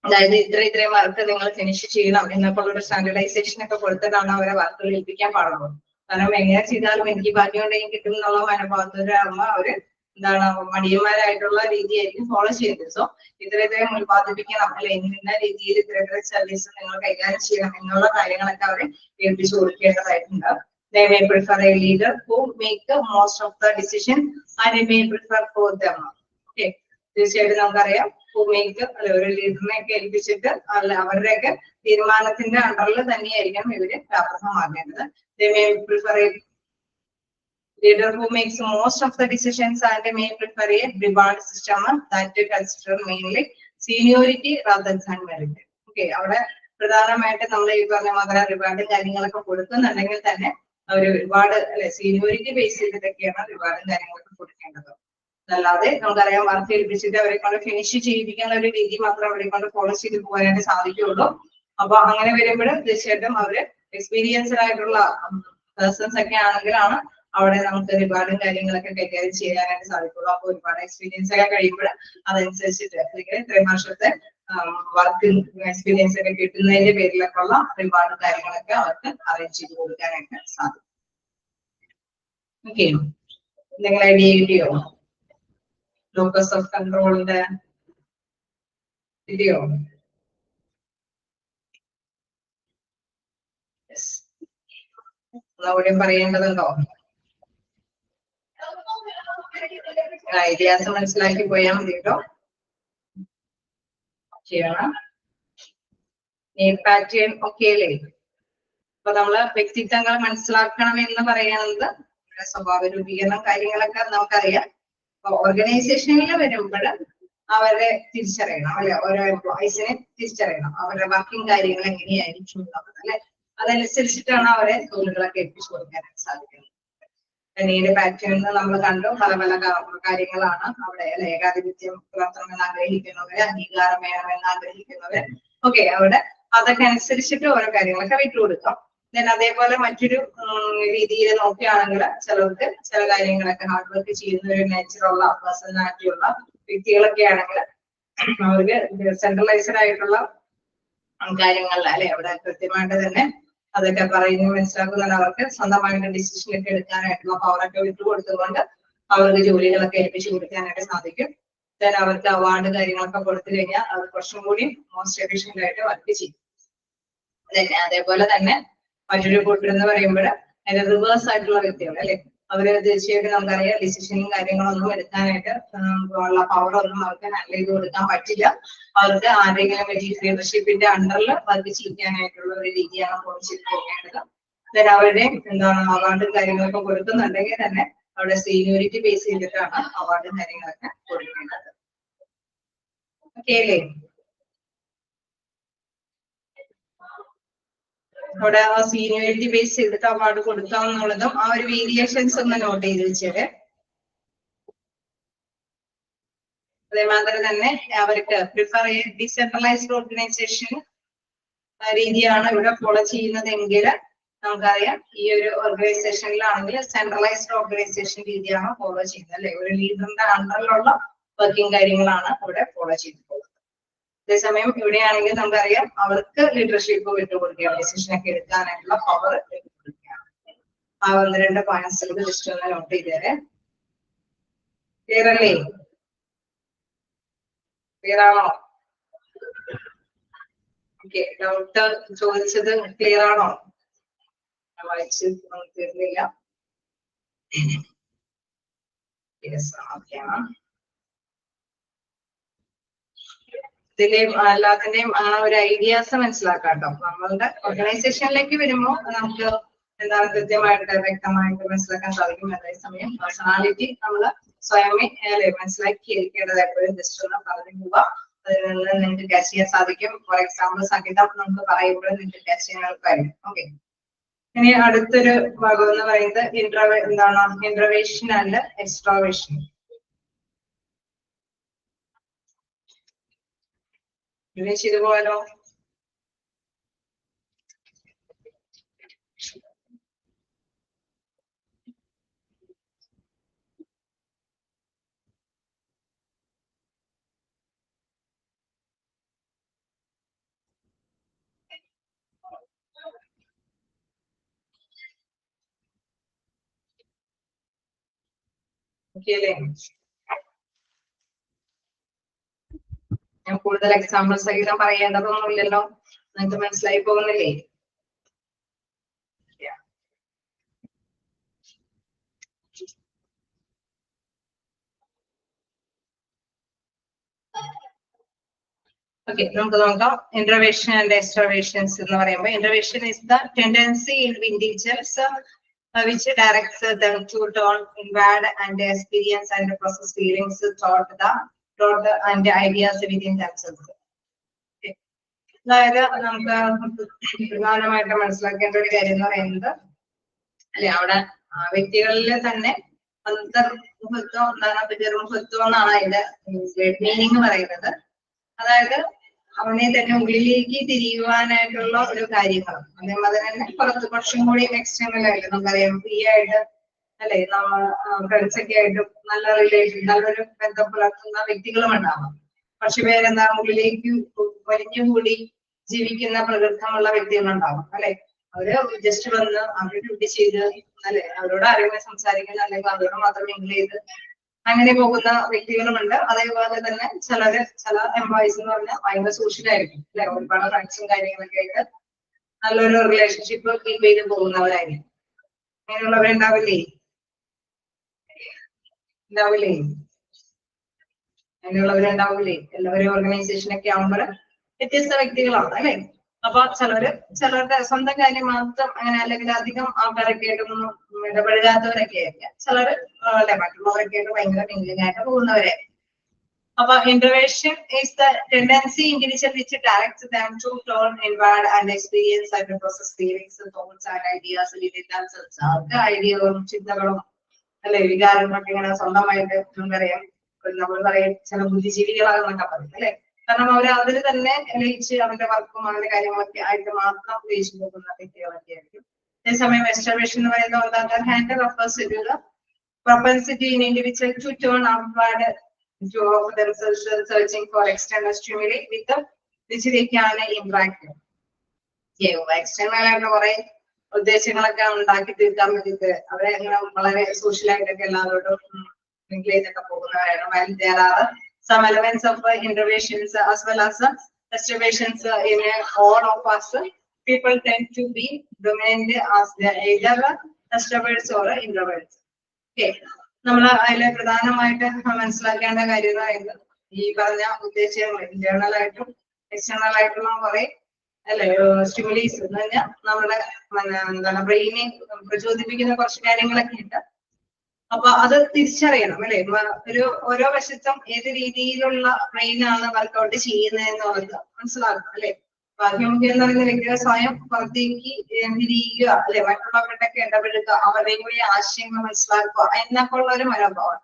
അതായത് ഇത്രയും വർക്ക് നിങ്ങൾ ഫിനിഷ് ചെയ്യണം എന്നൊക്കെ ഒരു സ്റ്റാൻഡേർഡൈസേഷൻ ഒക്കെ കൊടുത്തിട്ടാണ് അവരെ വർക്കുകൾ ഏൽപ്പിക്കാൻ പാടുള്ളൂ. കാരണം എങ്ങനെ ചെയ്താലും എനിക്ക് ഭാഗ്യം ഉണ്ടെങ്കിൽ കിട്ടും എന്നുള്ള മനോഭാവത്തിലാകുമ്പോ അവര് എന്താണ് മടിയന്മാരായിട്ടുള്ള രീതിയായിരിക്കും ഫോളോ ചെയ്യുന്നത്. സോ ഇത്രയും ഉത്പാദിപ്പിക്കണം അല്ലെ, ഇന്ന രീതിയിൽ ഇത്ര സർവീസ് നിങ്ങൾ കൈകാര്യം ചെയ്യണം എന്നുള്ള കാര്യങ്ങളൊക്കെ അവരെ ഏൽപ്പിച്ചു കൊടുക്കേണ്ടതായിട്ടുണ്ട്. They may prefer a leader who make the most of the decision and they may prefer for them. Okay, തീർച്ചയായിട്ടും നമുക്കറിയാം who make അല്ലെ ഒരു ലീഡറിനെ ഒക്കെ ഏൽപ്പിച്ചിട്ട് അല്ല അവരുടെയൊക്കെ തീരുമാനത്തിന്റെ അണ്ടറിൽ തന്നെയായിരിക്കണം ഇവര് വ്യാപൃതമാകേണ്ടത്. They may prefer a leader who makes most of the decisions and they may prefer a reward system that consider mainly seniority rather than merit. Okay, അവിടെ പ്രധാനമായിട്ട് നമ്മൾ ഈ പറഞ്ഞ മാതിരി റിവാർഡും കാര്യങ്ങളൊക്കെ കൊടുക്കുന്നുണ്ടെങ്കിൽ തന്നെ അവര് ഒരുപാട് അല്ലെ സീനിയോറിറ്റി ബേസ് ചെയ്തിട്ടൊക്കെയാണ് റിവാർഡും കാര്യങ്ങളൊക്കെ കൊടുക്കേണ്ടത്. അല്ലാതെ നമുക്കറിയാം വർക്ക് ഏൽപ്പിച്ചിട്ട് അവരെ കൊണ്ട് ഫിനിഷ് ചെയ്യിപ്പിക്കുന്ന ഒരു രീതി മാത്രം അവരെ കൊണ്ട് ഫോളോ ചെയ്ത് പോകാനായിട്ട് സാധിക്കുകയുള്ളൂ. അപ്പൊ അങ്ങനെ വരുമ്പോൾ തീർച്ചയായിട്ടും അവര് എക്സ്പീരിയൻസ്ഡ് ആയിട്ടുള്ള പേഴ്സൺസ് ഒക്കെ ആണെങ്കിലാണ് അവിടെ നമുക്ക് റിവാർഡും കാര്യങ്ങളൊക്കെ കൈകാര്യം ചെയ്യാനായിട്ട് സാധിക്കുള്ളൂ. അപ്പൊ ഒരുപാട് എക്സ്പീരിയൻസ് ഒക്കെ കഴിയുമ്പോൾ അതനുസരിച്ചിട്ട് അല്ലെങ്കിൽ ഇത്രയും വർഷത്തെ വർക്ക് എക്സ്പീരിയൻസ് ഒക്കെ കിട്ടുന്നതിന്റെ പേരിലൊക്കെ ഉള്ള റിവാർഡും കാര്യങ്ങളൊക്കെ അവർക്ക് അറേഞ്ച് ചെയ്ത് കൊടുക്കാനായിട്ട് സാധിക്കും. ഓക്കെ, എന്തെങ്കിലും ഐഡിയ കിട്ടിയോ ലോക്കസ് ഓഫ് കൺട്രോളിന്റെ? കിട്ടിയോ? ഒന്നുകൂടിയും പറയേണ്ടതുണ്ടോ? ഐഡിയാസ് മനസ്സിലാക്കി പോയാൽ മതി കേട്ടോ. ചെയ്യണം. നെയിം പാറ്റേൺ ഒക്കെ അല്ലേ. അപ്പൊ നമ്മള് വ്യക്തിത്വങ്ങൾ മനസ്സിലാക്കണം എന്ന് പറയുന്നത് സ്വഭാവ രൂപീകരണം കാര്യങ്ങളൊക്കെ നമുക്കറിയാം. അപ്പൊ ഓർഗനൈസേഷനിൽ വരുമ്പോൾ അവരെ തിരിച്ചറിയണം അല്ലെ, ഓരോ എംപ്ലോയീസിനെ തിരിച്ചറിയണം, അവരുടെ വർക്കിംഗ് കാര്യങ്ങൾ എങ്ങനെയായിരിക്കും എന്നുള്ളത് അല്ലെ. അതനുസരിച്ചിട്ടാണ് അവരെ തൊഴിലുകളൊക്കെ എത്തിച്ചു കൊടുക്കാനായിട്ട് സാധിക്കുന്നത്. നീഡ് പാറ്റേൺ നമ്മൾ കണ്ടു, പല പല കാര്യങ്ങളാണ് അവിടെ അല്ലെ. ഏകാധിപത്യം പുലർത്തണമെന്ന് ആഗ്രഹിക്കുന്നവര്, അംഗീകാരം വേണമെന്ന് ആഗ്രഹിക്കുന്നവര്, ഓക്കെ, അവിടെ അതൊക്കെ അനുസരിച്ചിട്ട് ഓരോ കാര്യങ്ങളൊക്കെ വിട്ടുകൊടുക്കാം. ദെൻ അതേപോലെ മറ്റൊരു രീതിയിൽ നോക്കുകയാണെങ്കിൽ ചിലർക്ക് ചില കാര്യങ്ങളൊക്കെ ഹാർഡ് വർക്ക് ചെയ്യുന്ന ഒരു നേച്ചറുള്ള പേഴ്സണാലിറ്റി ഉള്ള വ്യക്തികളൊക്കെ ആണെങ്കിൽ അവർക്ക് സെൻട്രലൈസ്ഡ് ആയിട്ടുള്ള കാര്യങ്ങളിൽ അല്ലെ അവിടെ കൃത്യമായിട്ട് തന്നെ അതൊക്കെ പറയുന്നത് മനസ്സിലാക്കുന്നതാണ്. അവർക്ക് സ്വന്തമായിട്ട് ഡിസിഷൻ ഒക്കെ എടുക്കാനായിട്ടുള്ള പവറൊക്കെ വിട്ടുകൊടുത്തുകൊണ്ട് അവർക്ക് ജോലികളൊക്കെ ഏൽപ്പിച്ചു കൊടുക്കാനായിട്ട് സാധിക്കും. ദെൻ അവർക്ക് അവാർഡ് കാര്യങ്ങളൊക്കെ കൊടുത്തു കഴിഞ്ഞാൽ അവർ കുറച്ചും കൂടി മോസ്റ്റ് എഫിഷ്യന്റ് ആയിട്ട് വർക്ക് ചെയ്യും. അതേപോലെ തന്നെ മറ്റൊരു കൂട്ടർ എന്ന് പറയുമ്പോൾ അതിന്റെ റിവേഴ്സ് ആയിട്ടുള്ള വ്യക്തികൾ അല്ലെ, അവര് തീർച്ചയായിട്ടും നമുക്കറിയാം ഡിസിഷനും കാര്യങ്ങളൊന്നും എടുക്കാനായിട്ട് ഉള്ള പവറൊന്നും അവർക്ക് ഹാൻഡിൽ ചെയ്ത് കൊടുക്കാൻ പറ്റില്ല. അവർക്ക് ആരെങ്കിലും ലീഡർഷിപ്പിന്റെ അണ്ടറിൽ വർക്ക് ചെയ്യാനായിട്ടുള്ള ഒരു രീതിയാണ് ഫോളോ ചെയ്ത് പോകേണ്ടത്. ദെൻ അവരുടെ എന്താണ് അവാർഡും കാര്യങ്ങളൊക്കെ കൊടുക്കുന്നുണ്ടെങ്കിൽ തന്നെ അവിടെ സീനിയോറിറ്റി ബേസ് ചെയ്തിട്ടാണ് അവാർഡും കാര്യങ്ങളൊക്കെ കൊടുക്കേണ്ടത്. ഓക്കെ അല്ലേ? അവിടെ ആ സീനിയോറിറ്റി ബേസ് ചെയ്തിട്ട് അവാർഡ് കൊടുക്കാമെന്നുള്ളതും ആ ഒരു വേരിയേഷൻസ് ഒന്ന് നോട്ട് ചെയ്ത് വെച്ചത്. അതേമാതിരി തന്നെ അവർക്ക് പ്രിഫർ ഡീസെൻട്രലൈസ്ഡ് ഓർഗനൈസേഷൻ രീതിയാണ് ഇവിടെ ഫോളോ ചെയ്യുന്നതെങ്കിൽ നമുക്കറിയാം ഈ ഒരു ഓർഗനൈസേഷനിലാണെങ്കിൽ സെൻട്രലൈസ്ഡ് ഓർഗനൈസേഷൻ രീതിയാണ് ഫോളോ ചെയ്യുന്നത് അല്ലെ. ഒരു ലീഡറിന്റെ അണ്ടറിലുള്ള വർക്കിംഗ് കാര്യങ്ങളാണ് ഇവിടെ ഫോളോ ചെയ്തു പോകുന്നത്. അതേസമയം ഇവിടെയാണെങ്കിൽ നമുക്കറിയാം അവർക്ക് ലീഡർഷിപ്പ് വിട്ടുകൊടുക്കുകയാണ്, ഡിസിഷൻ ഒക്കെ എടുക്കാനായിട്ടുള്ള പവർ വിട്ടുകൊടുക്കുകയാണ്. ആ 1-2 പോയിന്റ്സ് ജസ്റ്റ് ഒന്ന് നോട്ട് ചെയ്തേരെ. ക്ലിയർ അല്ലേ? ക്ലിയർ ആണോ? ഓക്കെ, ഡൗട്ട് ചോദിച്ചത് ക്ലിയർ ആണോ? വായിച്ച് തീർന്നില്ല. ഇതിന്റെയും എല്ലാത്തിന്റെയും ആ ഒരു ഐഡിയാസ് മനസ്സിലാക്കാം കേട്ടോ. നമ്മളുടെ ഓർഗനൈസേഷനിലേക്ക് വരുമ്പോൾ നമുക്ക് എന്താണ് കൃത്യമായിട്ട് വ്യക്തമായിട്ട് മനസ്സിലാക്കാൻ സാധിക്കും. അതേസമയം പേഴ്സണാലിറ്റി നമ്മള് സ്വയമേ മനസ്സിലാക്കി ഇരിക്കേണ്ടത് എപ്പോഴും ജസ്റ്റ് ഒന്ന് പറഞ്ഞു പോവുക. അതിൽ നിന്ന് നിങ്ങൾക്ക് ക്യാച്ച് ചെയ്യാൻ സാധിക്കും. ഫോർ എക്സാമ്പിൾ സംഗീതം നമുക്ക് പറയുമ്പോൾ നിങ്ങൾക്ക് ക്യാച്ച് ചെയ്യാൻ എളുപ്പമായിരിക്കും. ഓക്കെ, ഇനി അടുത്തൊരു ഭാഗം എന്ന് പറയുന്നത് എന്താണ് ഇൻട്രവേഷൻ ആൻഡ് എക്സ്ട്രാവേഷൻ. ചെയ്തു പോകാലോ? ഞാൻ കൂടുതൽ എക്സാമ്പിൾ സഹിതം പറയേണ്ടതൊന്നുമില്ലല്ലോ, നിങ്ങൾക്ക് മനസ്സിലായി പോകുന്നില്ലേ? ഓക്കെ, നമുക്ക് നോക്കാം. ഇൻട്രവേഷൻ ആൻഡ് എക്സ്ട്രാവേഷൻസ് എന്ന് പറയുമ്പോൾ introversion is the tendency in individuals which directs them to turn inward and experience and process feelings, thought and ideas within themselves. അതായത് നമുക്ക് പ്രധാനമായിട്ട് മനസ്സിലാക്കേണ്ട ഒരു കാര്യം എന്ന് പറയുന്നത് അല്ലെ, അവിടെ വ്യക്തികളിൽ തന്നെ അന്തർമുഖത്വം എന്താണ്, ബഹിർമുഖത്വം എന്നാണ് അതിന്റെ മീനിങ് പറയുന്നത്. അതായത് അവനെ തന്നെ ഉള്ളിലേക്ക് തിരിയുവാനായിട്ടുള്ള ഒരു കാര്യങ്ങൾ, അതേമാതിരി തന്നെ പുറത്ത് കുറച്ചും കൂടി എക്സ്റ്റേണൽ ആയിട്ട് നമുക്കറിയാം ഫ്രീ ആയിട്ട് അല്ലെ, നമ്മൾ ഫ്രണ്ട്സ് ഒക്കെ ആയിട്ട് നല്ല റിലേഷൻ നല്ലൊരു ബന്ധം പുലർത്തുന്ന വ്യക്തികളും ഉണ്ടാവാം. പക്ഷെ പേരെന്താ ഉള്ളിലേക്ക് വലിഞ്ഞുകൂടി ജീവിക്കുന്ന പ്രകൃതമുള്ള വ്യക്തികളുണ്ടാവും അല്ലെ. അവര് ജസ്റ്റ് വന്ന് അവര് ഡ്യൂട്ടി ചെയ്ത് അല്ലെ, അവരോട് ആരെങ്കിലും സംസാരിക്കുന്ന അല്ലെങ്കിൽ അവരോട് മാത്രം മിങ്കിൾ ചെയ്ത് അങ്ങനെ പോകുന്ന വ്യക്തികളുമുണ്ട്. അതേപോലെ തന്നെ ചില എംപ്ലോയീസ് എന്ന് പറഞ്ഞാൽ ഭയങ്കര സോഷ്യൽ ആയിരിക്കും അല്ലെ, ഒരുപാട് ഫ്രണ്ട്സും കാര്യങ്ങളൊക്കെ ആയിട്ട് നല്ലൊരു റിലേഷൻഷിപ്പ് കീപ്പ് ചെയ്ത് പോകുന്നവരായിരിക്കും. അങ്ങനെയുള്ളവരുണ്ടാവില്ലേ? ഉണ്ടാവില്ലേ? അങ്ങനെയുള്ളവരുണ്ടാവില്ലേ? എല്ലാവരും ഓർഗനൈസേഷൻ ഒക്കെ ആവുമ്പോൾ വ്യത്യസ്ത വ്യക്തികളാണ് അല്ലെ. അപ്പൊ ചിലരുടെ സ്വന്തം കാര്യം മാത്രം അങ്ങനെ അല്ലെങ്കിൽ അധികം ആൾക്കാരൊക്കെ ആയിട്ടൊന്നും ഇടപഴകാത്തവരൊക്കെ ആയിരിക്കാം. ചിലര് മറ്റുള്ളവരൊക്കെ ആയിട്ട് ഭയങ്കര മിംഗ്ലിംഗ് ആയിട്ട് പോകുന്നവരെ. അപ്പൊ introversion is the tendency individual which directs them to learn, invade and experience and process feelings, thoughts and ideas within themselves. അവർക്ക് ഐഡിയകളും ചിന്തകളും അല്ലെ വികാരങ്ങളൊക്കെ ഇങ്ങനെ സ്വന്തമായിട്ട് നമുക്കറിയാം. നമ്മൾ പറയും ചില ബുദ്ധിജീവികളാണെന്നൊക്കെ പറയും അല്ലെ. കാരണം അതിൽ തന്നെ ലയിച്ച് അവരുടെ വർക്കും അവരുടെ കാര്യങ്ങളൊക്കെ ആയിട്ട് മാത്രം ലയിച്ചു പോകുന്ന വ്യക്തികളൊക്കെ ആയിരിക്കും. അതേസമയം extraversion എന്ന് പറയുന്നത് hand refers to the propensity in individual to turn outward to offer themselves searching for external stimuli with which they can interact. External ആയിട്ട് കുറെ ഉദ്ദേശങ്ങളൊക്കെ ഉണ്ടാക്കി തീർക്കാൻ വേണ്ടിയിട്ട് അവരെ അങ്ങനെ വളരെ സോഷ്യലായിട്ടൊക്കെ എല്ലാവരോടും മിങ്കിൾ ചെയ്തൊക്കെ പോകുന്നവരാണ്. While there are some elements of introversions as well as extroversions in all of us, people tend to be dominant as either extroverts or introverts. Okay. നമ്മൾ അതിലെ പ്രധാനമായിട്ട് മനസ്സിലാക്കേണ്ട കാര്യം എന്ന് പറയുന്നത് ഈ പറഞ്ഞ ഉദ്ദേശങ്ങൾ ഇന്റേണൽ ആയിട്ടും എക്സ്റ്റേണൽ ആയിട്ടുള്ള കുറെ അല്ലെ സ്റ്റിമുലീസ് എന്ന് പറഞ്ഞാൽ നമ്മുടെ എന്താണ് ബ്രെയിനെ പ്രചോദിപ്പിക്കുന്ന കുറച്ച് കാര്യങ്ങളൊക്കെ ഉണ്ട്. അപ്പൊ അത് തിരിച്ചറിയണം അല്ലെ. ഓരോ വശത്തും ഏത് രീതിയിലുള്ള ബ്രെയിനാണ് വർക്ക്ഔട്ട് ചെയ്യുന്നത് എന്നുള്ളത് മനസ്സിലാക്കണം അല്ലെ. ബാഹ്യമുഖി എന്ന് പറയുന്ന വ്യക്തികൾ സ്വയം പുറത്തേക്ക് തിരിയുക അല്ലെ, മറ്റുള്ളവരുടെയൊക്കെ ഇടപെടുക, അവരുടെയും കൂടി ആശയങ്ങൾ മനസ്സിലാക്കുക എന്നൊക്കെ ഉള്ള ഒരു മനോഭാവം.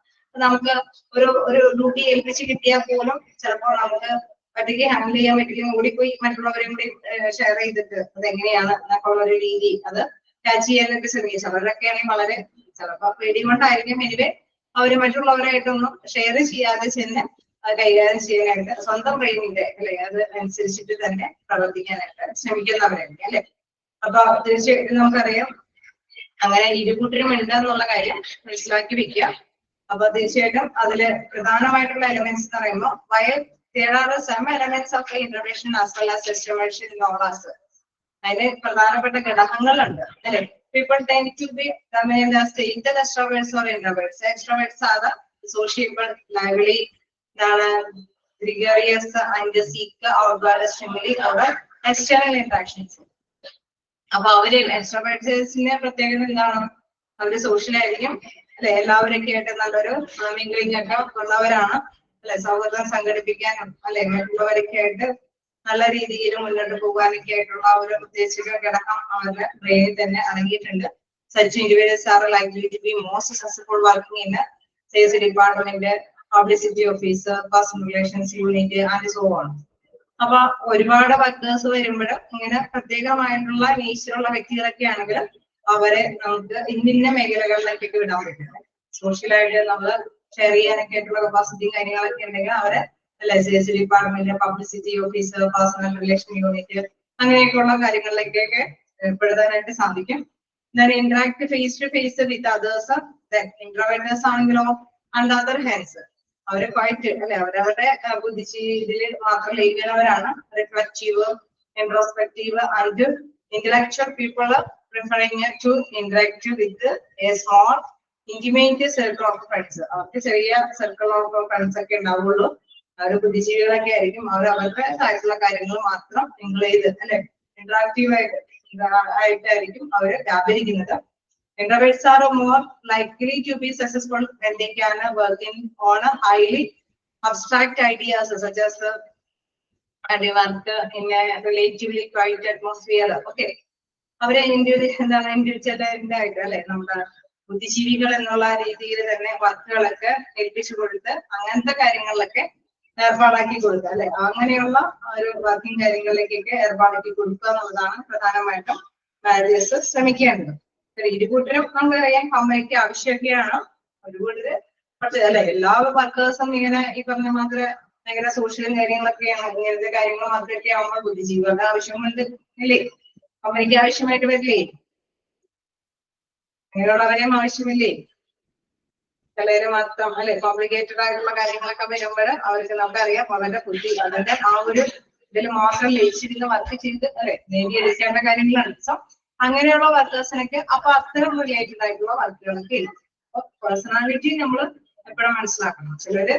നമുക്ക് ഒരു ഡ്യൂട്ടി ഏൽപ്പിച്ച് കിട്ടിയാൽ പോലും ചിലപ്പോൾ നമുക്ക് ഒറ്റയ്ക്ക് ഹാൻഡിൽ ചെയ്യാൻ പറ്റില്ലെങ്കിൽ ഓടിപ്പോയി മറ്റുള്ളവരെയും കൂടി ഷെയർ ചെയ്തിട്ട് അതെങ്ങനെയാണ് എന്നൊക്കെ ഉള്ള ഒരു രീതി അത് ക്യാച്ച് ചെയ്യാനൊക്കെ ശ്രമിക്കും. ചിലരൊക്കെ ആണെങ്കിൽ വളരെ ചിലപ്പോ പേടി കൊണ്ടായിരിക്കും എനിവേ അവര് മറ്റുള്ളവരായിട്ടൊന്നും ഷെയർ ചെയ്യാതെ ചെന്ന് കൈകാര്യം ചെയ്യാനായിട്ട് സ്വന്തം ബ്രെയിനിന്റെ അല്ലെ അത് അനുസരിച്ചിട്ട് തന്നെ പ്രവർത്തിക്കാനായിട്ട് ശ്രമിക്കുന്നവരായിരിക്കും അല്ലെ. അപ്പൊ തീർച്ചയായിട്ടും നമുക്കറിയാം അങ്ങനെ ഇരുകൂട്ടരും ഉണ്ട് എന്നുള്ള കാര്യം മനസ്സിലാക്കി വെക്കുക. അപ്പൊ തീർച്ചയായിട്ടും അതില് പ്രധാനമായിട്ടുള്ള എലമെന്റ്സ് എന്ന് പറയുമ്പോൾ there are some elements of introversion as well as extroversion in all us. അതിന് പ്രധാനപ്പെട്ട ഘടകങ്ങളുണ്ട് അല്ലെ. People tend to be dominant as either extroverts or introverts. Extroverts are the sociable, lively, gregarious and seek outward stimuli or external interactions. അപ്പൊ അവര് എക്സ്ട്രോവേർട്സിന്റെ പ്രത്യേകത എന്താണ്? അവര് social ആയിരിക്കും അല്ലെ, എല്ലാവരൊക്കെ ആയിട്ട് നല്ലൊരു മിംഗ്ലിംഗ് ഒക്കെ ഉള്ളവരാണ് അല്ലെ, സൗഹൃദം സംഘടിപ്പിക്കാനും അല്ലെ മറ്റുള്ളവരൊക്കെ ആയിട്ട് നല്ല രീതിയിൽ മുന്നോട്ട് പോകാനൊക്കെ ആയിട്ടുള്ള ഒരു ഉദ്ദേശിക ഘടകം അവരുടെ ബ്രെയിനിൽ തന്നെ അടങ്ങിയിട്ടുണ്ട്. Such individuals are likely to be more successful working in a sales department, publicity office, personal relations unit and so on. അപ്പൊ ഒരുപാട് വർക്കേഴ്സ് വരുമ്പോഴും ഇങ്ങനെ പ്രത്യേകമായിട്ടുള്ള നേച്ചറുള്ള വ്യക്തികളൊക്കെ ആണെങ്കിൽ അവരെ നമുക്ക് ഇന്ന മേഖലകളിലേക്കൊക്കെ വിടാൻ പറ്റും. സോഷ്യലായിട്ട് നമ്മള് ഷെയർ ചെയ്യാനൊക്കെ ആയിട്ടുള്ള കപ്പാസിറ്റിയും കാര്യങ്ങളൊക്കെ ഉണ്ടെങ്കിൽ അവരെ sales department, publicity office, personnel relation unit അങ്ങനെയൊക്കെയുള്ള കാര്യങ്ങളിലേക്കൊക്കെ ഏർപ്പെടുത്താനായിട്ട് സാധിക്കും. Interact face to face with others. Introverts ആണെങ്കിലോ on the other hands അവര് ക്വൈറ്റ് അല്ലെ അവരവരുടെ ബുദ്ധിജീവിതത്തിൽ മാത്രം ലയിക്കുന്നവരാണ്. Reflective, introspective and intellectual people preferring to interact with a small intimate circle of friends. അവർക്ക് ചെറിയ സർക്കിൾ ഓഫ് ഫ്രണ്ട്സ് ഒക്കെ ഉണ്ടാവുള്ളൂ. അവർ ബുദ്ധിജീവികളൊക്കെ ആയിരിക്കും. അവർ അവരുടെ ആയിട്ടുള്ള കാര്യങ്ങൾ മാത്രം മിംഗിൾ ചെയ്ത് അല്ലെ ഇന്ററാക്റ്റീവ് ആയിട്ടായിരിക്കും അവര് വ്യാപരിക്കുന്നത്. Introverts are more likely to be successful when they can work on a highly abstract ideas such as and work in a relatively quiet atmosphere. Okay. അവരെ ഇൻഡിവിജ്വൽ ആയിട്ട് അല്ലെ നമ്മുടെ ബുദ്ധിജീവികൾ എന്നുള്ള രീതിയിൽ തന്നെ വർക്കുകളൊക്കെ ഏൽപ്പിച്ചു കൊടുത്ത് അങ്ങനത്തെ കാര്യങ്ങളിലൊക്കെ ഏർപ്പാടാക്കി കൊടുക്കുക അല്ലെ. അങ്ങനെയുള്ള ഒരു വർക്കിംഗ് കാര്യങ്ങളിലേക്കൊക്കെ ഏർപ്പാടാക്കി കൊടുക്കുക എന്നുള്ളതാണ് പ്രധാനമായിട്ടും മാനേജേഴ്സ് ശ്രമിക്കേണ്ടത്. ഇരുകൂട്ടരും നമുക്കറിയാം കമ്പനിക്ക് ആവശ്യമൊക്കെയാണ്. ഒരുകൂട്ടര് പക്ഷേ അല്ലെ എല്ലാ വർക്കേഴ്സും ഇങ്ങനെ ഈ പറഞ്ഞ മാത്രം ഭയങ്കര സോഷ്യലും കാര്യങ്ങളൊക്കെയാണ്. ഇങ്ങനത്തെ കാര്യങ്ങൾ മാത്രമൊക്കെ ആവുമ്പോൾ ബുദ്ധിജീവികളുടെ ആവശ്യമുണ്ട് അല്ലേ, കമ്പനിക്ക് ആവശ്യമായിട്ട് വരില്ലേ? അങ്ങനെയുള്ളവരെയും ആവശ്യമില്ലേ? ചിലര് മാത്രം അല്ലെ കോംപ്ലിക്കേറ്റഡ് ആയിട്ടുള്ള കാര്യങ്ങളൊക്കെ വരുമ്പോൾ അവർക്ക് നമുക്കറിയാം വളരെ ബുദ്ധി അവരുടെ ആ ഒരു ഇതിൽ മാത്രം ലയിച്ചിരുന്ന് വർക്ക് ചെയ്ത് അല്ലെ നേടിയെടുക്കേണ്ട കാര്യങ്ങളാണ്. സോ അങ്ങനെയുള്ള വർക്കേഴ്സിനൊക്കെ അപ്പൊ അത്തരം റിലേറ്റഡ് ആയിട്ടുള്ള വർക്കുകളൊക്കെ ഇല്ല. അപ്പൊ പേഴ്സണാലിറ്റി നമ്മൾ എപ്പോഴും മനസ്സിലാക്കണം. ചിലര്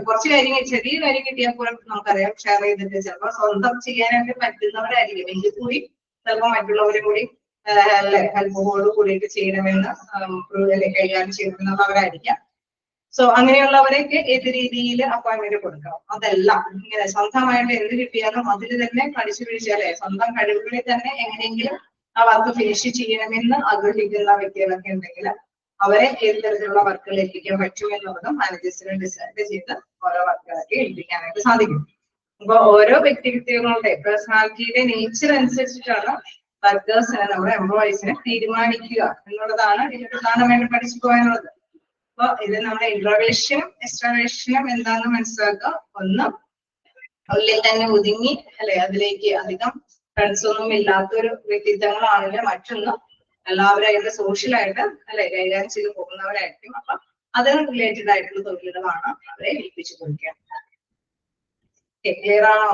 കുറച്ച് കാര്യം ചെറിയ കാര്യം കിട്ടിയാൽ പോലും നമുക്കറിയാം ഷെയർ ചെയ്തിട്ട് ചിലപ്പോൾ സ്വന്തം ചെയ്യാനായിട്ട് പറ്റുന്നവരായിരിക്കും എങ്കിൽ കൂടി ചിലപ്പോൾ മറ്റുള്ളവരും കൂടി ഹെൽപ്പോട് കൂടിയിട്ട് ചെയ്യണമെന്ന് കൈകാര്യം ചെയ്യണമെന്നുള്ളവരായിരിക്കാം. സോ അങ്ങനെയുള്ളവരൊക്കെ ഏത് രീതിയിൽ അപ്പോയിന്റ്മെന്റ് കൊടുക്കണം. അതല്ല ഇങ്ങനെ സ്വന്തമായിട്ട് എന്ത് കിട്ടിയാലും അതിൽ തന്നെ പഠിച്ചു പിടിച്ചാലേ സ്വന്തം കഴിവുകളിൽ തന്നെ എങ്ങനെയെങ്കിലും ആ വർക്ക് ഫിനിഷ് ചെയ്യണമെന്ന് ആഗ്രഹിക്കുന്ന വ്യക്തികളൊക്കെ ഉണ്ടെങ്കിൽ അവരെ ഏത് തരത്തിലുള്ള വർക്കുകൾ ഏൽപ്പിക്കാൻ പറ്റുമെന്നുള്ളതും മാനേജേഴ്സിനെ ഡിസൈഡ് ചെയ്ത് ഓരോ വർക്കുകളൊക്കെ ഏൽപ്പിക്കാനായിട്ട് സാധിക്കും. അപ്പൊ ഓരോ വ്യക്തികളുടെ പേഴ്സണാലിറ്റിയുടെ നേച്ചർ അനുസരിച്ചിട്ടാണ് വർക്കേഴ്സിനെ നമ്മുടെ എംപ്ലോയീസിനെ തീരുമാനിക്കുക എന്നുള്ളതാണ് ഇതിന് പ്രധാനമായിട്ട് പഠിച്ചു പോകാനുള്ളത്. അപ്പൊ ഇത് നമ്മുടെ ഇൻട്രോവേഷനും എക്സ്ട്രാവേഷനും എന്താണെന്ന് മനസ്സിലാക്കുക. ഒന്ന് ഉള്ളിൽ തന്നെ ഒതുങ്ങി അല്ലെ അതിലേക്ക് അധികം ഫ്രണ്ട്സ് ഒന്നും ഇല്ലാത്തൊരു വ്യക്തിത്വങ്ങളാണെങ്കിൽ മറ്റൊന്ന് എല്ലാവരായിട്ട് സോഷ്യലായിട്ട് അല്ലെ കൈകാര്യം ചെയ്ത് പോകുന്നവരായിരിക്കും. അപ്പൊ അതിന് റിലേറ്റഡ് ആയിട്ടുള്ള തൊഴിലുകളാണ് അവരെ ഏൽപ്പിച്ചു കൊടുക്കുക. ക്ലിയർ ആണോ?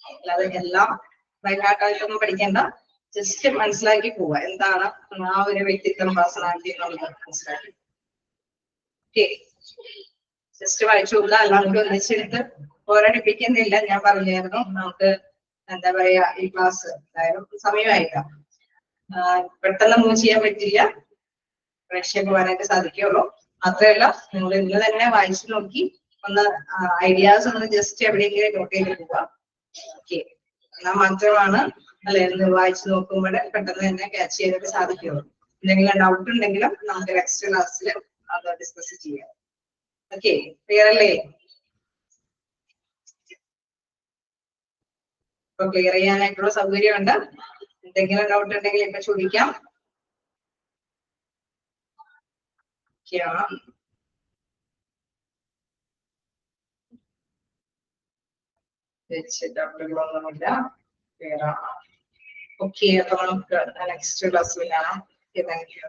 അല്ലാതെ എല്ലാം ബൈഹാർട്ടായിട്ടൊന്നും പഠിക്കേണ്ട, ജസ്റ്റ് മനസ്സിലാക്കി പോവുക എന്താണ് ആ ഒരു വ്യക്തിത്വം പേഴ്സണാലിറ്റി എന്നുള്ളത് മനസ്സിലാക്കി. ഓക്കെ, ജസ്റ്റ് വായിച്ചു കൊടുക്കുക. അല്ലാണ്ട് ഒന്നിച്ചെടുത്ത് പോരടിപ്പിക്കുന്നില്ല. ഞാൻ പറഞ്ഞായിരുന്നു നമുക്ക് എന്താ പറയാ ഈ ക്ലാസ് എന്തായാലും സമയമായിട്ടാ പെട്ടെന്ന് മൂവ് ചെയ്യാൻ പറ്റില്ല, രക്ഷ പോകാനായിട്ട് സാധിക്കുള്ളൂ. മാത്രമല്ല നിങ്ങൾ ഇന്ന് തന്നെ വായിച്ചു നോക്കി ഒന്ന് ഐഡിയാസ് ഒന്ന് ജസ്റ്റ് എവിടെയെങ്കിലും നോട്ട് ചെയ്ത് പോവുക. ഓക്കെ, എന്നാൽ മാത്രമാണ് അല്ലെ വായിച്ചു നോക്കുമ്പോൾ പെട്ടെന്ന് തന്നെ ക്യാച്ച് ചെയ്യാനായിട്ട് സാധിക്കുള്ളൂ. എന്തെങ്കിലും ഡൗട്ട് ഉണ്ടെങ്കിലും നമുക്ക് നെക്സ്റ്റ് ക്ലാസ്സിൽ അത് ഡിസ്കസ് ചെയ്യാം. ഓക്കെ, ക്ലിയർ അല്ലേ? ഇപ്പൊ ക്ലിയർ ചെയ്യാനായിട്ടുള്ള സൗകര്യമുണ്ട്. എന്തെങ്കിലും ഡൗട്ട് ഉണ്ടെങ്കിൽ ഇപ്പൊ ചോദിക്കാം. ഡൗട്ടുകളൊന്നുമില്ല, ക്ലിയർ ആണ്. ഓക്കെ, അപ്പൊ നമുക്ക് നെക്സ്റ്റ് ക്ലാസ്സിൽ കാണാം. Thank you.